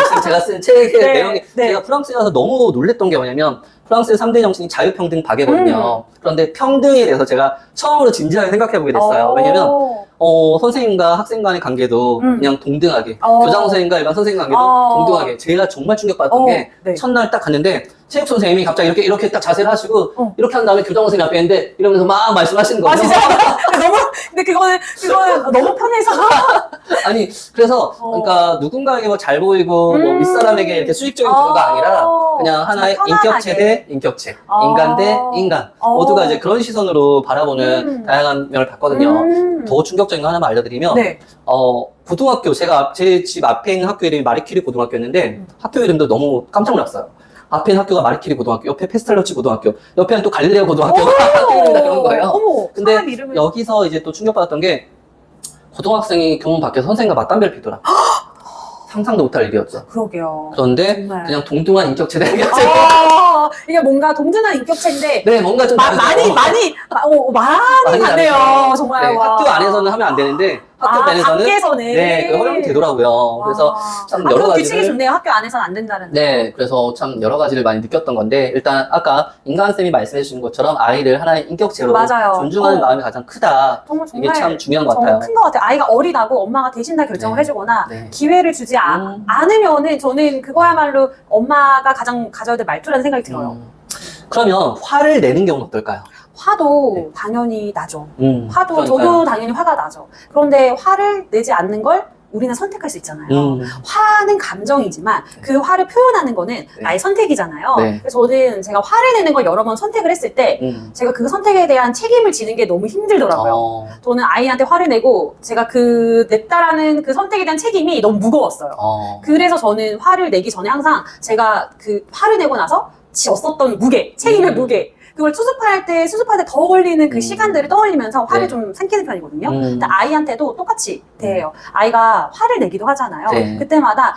B: 지금 제가 쓴 책의
A: 네,
B: 내용이
A: 네.
B: 제가 프랑스에 가서 너무 놀랬던 게 뭐냐면 프랑스의 3대 정신이 자유평등 박애거든요. 그런데 평등에 대해서 제가 처음으로 진지하게 생각해보게 됐어요. 왜냐면 선생님과 학생 간의 관계도 그냥 동등하게 교장 선생님과 일반 선생님 관계도 동등하게 제가 정말 충격받았던 게
A: 네.
B: 첫날 딱 갔는데 체육 선생님이 갑자기 이렇게 딱 자세를 하시고 이렇게 한 다음에 교장 선생님 앞에 있는데 이러면서 막 말씀하시는 거예요.
A: 진짜? 근데 그거는 너무 편해서.
B: 아니 그래서 그러니까 누군가에게 뭐 잘 보이고 뭐 윗사람에게 이렇게 수직적인 구도가 아니라 그냥 하나의 인격체 대 인격체, 인간 대 인간 모두가 이제 그런 시선으로 바라보는 다양한 면을 봤거든요. 더 충격적인 거 하나만 알려드리면
A: 네.
B: 고등학교 제 집 앞에 있는 학교 이름이 마리퀴리 고등학교였는데 학교 이름도 너무 깜짝 놀랐어요. 앞에 있는 학교가 마리퀴리 고등학교, 옆에 페스탈로치 고등학교, 옆에는 또 갈릴레오 고등학교 학교 이름이 다 그런 거예요. 근데 여기서 이제 또 충격받았던 게 고등학생이 교문 밖에서 선생님과 맞담배를 피더라. 상상도 못할 일이었죠.
A: 그러게요.
B: 그런데
A: 정말.
B: 그냥 동등한 인격체 대 인격체.
A: 이게 뭔가 동등한 인격체인데
B: 네, 뭔가 좀
A: 많이 다네요. 정말.
B: 네, 학교 안에서는 하면 안 되는데 학교 안에서는
A: 밖에서는
B: 네, 그 허용이 되더라고요. 그래서 참 여러 가지를
A: 규칙이 좋네요. 학교 안에서는 안 된다는.
B: 네, 그래서 참 여러 가지를 많이 느꼈던 건데 일단 아까 인간쌤이 말씀해 주신 것처럼 아이를 하나의 인격체로
A: 맞아요.
B: 존중하는 마음이 가장 크다.
A: 정말
B: 이게 참 중요한 것 같아요.
A: 큰 것 같아요. 아이가 어리다고 엄마가 대신 다 결정을
B: 네.
A: 해주거나
B: 네.
A: 기회를 주지 않으면은 저는 그거야말로 엄마가 가장 가져야 될 말투라는 생각이 들어요.
B: 그러면 화를 내는 경우는 어떨까요?
A: 화도 당연히 나죠. 화도
B: 그러니까요.
A: 저도 당연히 화가 나죠. 그런데 화를 내지 않는 걸 우리는 선택할 수 있잖아요. 화는 감정이지만 그 화를 표현하는 거는 나의 선택이잖아요.
B: 네.
A: 그래서 저는 제가 화를 내는 걸 여러 번 선택을 했을 때 제가 그 선택에 대한 책임을 지는 게 너무 힘들더라고요. 저는 아이한테 화를 내고 제가 냈다라는 그 선택에 대한 책임이 너무 무거웠어요. 그래서 저는 화를 내기 전에 항상 제가 그 화를 내고 나서 지었었던 무게, 책임의 무게, 그걸 수습할 때 더 걸리는 그 시간들을 떠올리면서 화를
B: 네.
A: 좀 삼키는 편이거든요. 근데 아이한테도 똑같이 대해요. 아이가 화를 내기도 하잖아요.
B: 네.
A: 그때마다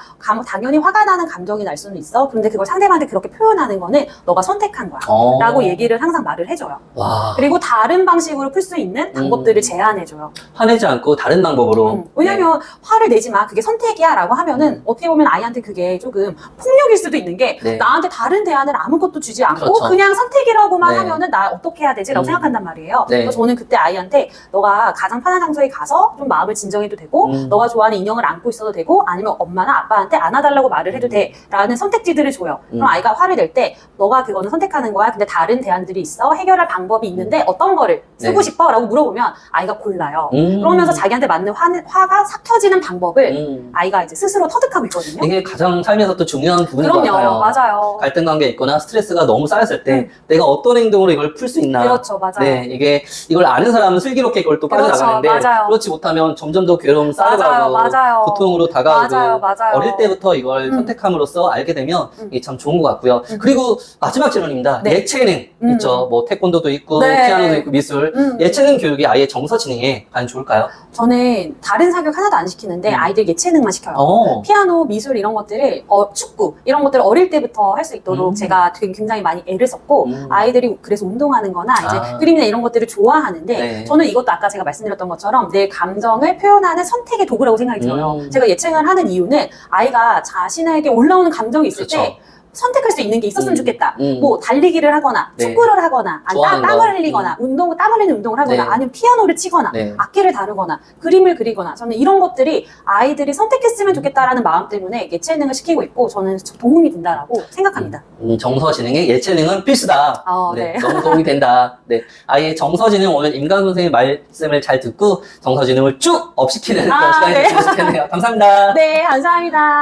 A: 당연히 화가 나는 감정이 날 수는 있어. 그런데 그걸 상대방한테 그렇게 표현하는 거는 너가 선택한 거야. 라고 얘기를 항상 말을 해줘요.
B: 와.
A: 그리고 다른 방식으로 풀 수 있는 방법들을 제안해줘요.
B: 화내지 않고 다른 방법으로.
A: 왜냐면 화를 내지 마. 그게 선택이야. 라고 하면은 어떻게 보면 아이한테 그게 조금 폭력일 수도 있는 게
B: 네.
A: 나한테 다른 대안을 아무것도 주지 않고
B: 그렇죠.
A: 그냥 선택이라고만
B: 네.
A: 하면은 나 어떻게 해야 되지? 라고 생각한단 말이에요.
B: 네.
A: 그래서 저는 그때 아이한테 너가 가장 편한 장소에 가서 좀 마음을 진정해도 되고 너가 좋아하는 인형을 안고 있어도 되고 아니면 엄마나 아빠한테 안아달라고 말을 해도 돼. 라는 선택지들을 줘요. 그럼 아이가 화를 낼 때 너가 그거는 선택하는 거야. 근데 다른 대안들이 있어. 해결할 방법이 있는데 어떤 거를 쓰고
B: 네.
A: 싶어? 라고 물어보면 아이가 골라요. 그러면서 자기한테 맞는 화가 삭혀지는 방법을 아이가 이제 스스로 터득하고 있거든요.
B: 이게 가장 삶에서 또 중요한 부분인 것 같아요.
A: 맞아요.
B: 갈등 관계에 있거나 스트레스가 너무 쌓였을 때 내가 어떤 행동으로 이걸 풀 수 있나.
A: 그렇죠, 맞아요.
B: 네, 이걸 아는 사람은 슬기롭게 이걸 또 빠져나가는데
A: 맞아요.
B: 그렇지 못하면 점점 더 괴로움 쌓여가고
A: 맞아요.
B: 고통으로 다가오고
A: 맞아요.
B: 어릴 때부터 이걸 선택함으로써 알게 되면 이게 참 좋은 것 같고요. 그리고 마지막 질문입니다.
A: 네.
B: 예체능 있죠. 뭐 태권도도 있고
A: 네.
B: 피아노도 있고 미술. 예체능 교육이 아예 정서 지능에 과연 좋을까요?
A: 저는 다른 사교육 하나도 안 시키는데 아이들 예체능만 시켜요. 피아노, 미술 이런 것들을 축구 이런 것들을 어릴 때부터 할 수 있도록 제가 굉장히 많이 애를 썼고 아이들이 그래서 운동하는 거나 이제 그림이나 이런 것들을 좋아하는데
B: 네.
A: 저는 이것도 아까 제가 말씀드렸던 것처럼 내 감정을 표현하는 선택의 도구라고 생각이 들어요. 제가 예체능을 하는 이유는 아이가 자신에게 올라오는 감정이 있을
B: 그렇죠.
A: 때 선택할 수 있는 게 있었으면 좋겠다. 뭐 달리기를 하거나
B: 네.
A: 축구를 하거나 땀을 흘리거나 땀 흘리는 운동을 하거나
B: 네.
A: 아니면 피아노를 치거나
B: 네.
A: 악기를 다루거나 그림을 그리거나 저는 이런 것들이 아이들이 선택했으면 좋겠다라는 마음 때문에 예체능을 시키고 있고 저는 도움이 된다라고 생각합니다.
B: 정서지능의 예체능은 필수다.
A: 네.
B: 너무 도움이 된다. 네. 아예 정서지능 오늘 임강 선생님 말씀을 잘 듣고 정서지능을 쭉 업시키는 그런 시간이
A: 네.
B: 됐으면 좋겠네요. 감사합니다.
A: 네, 감사합니다.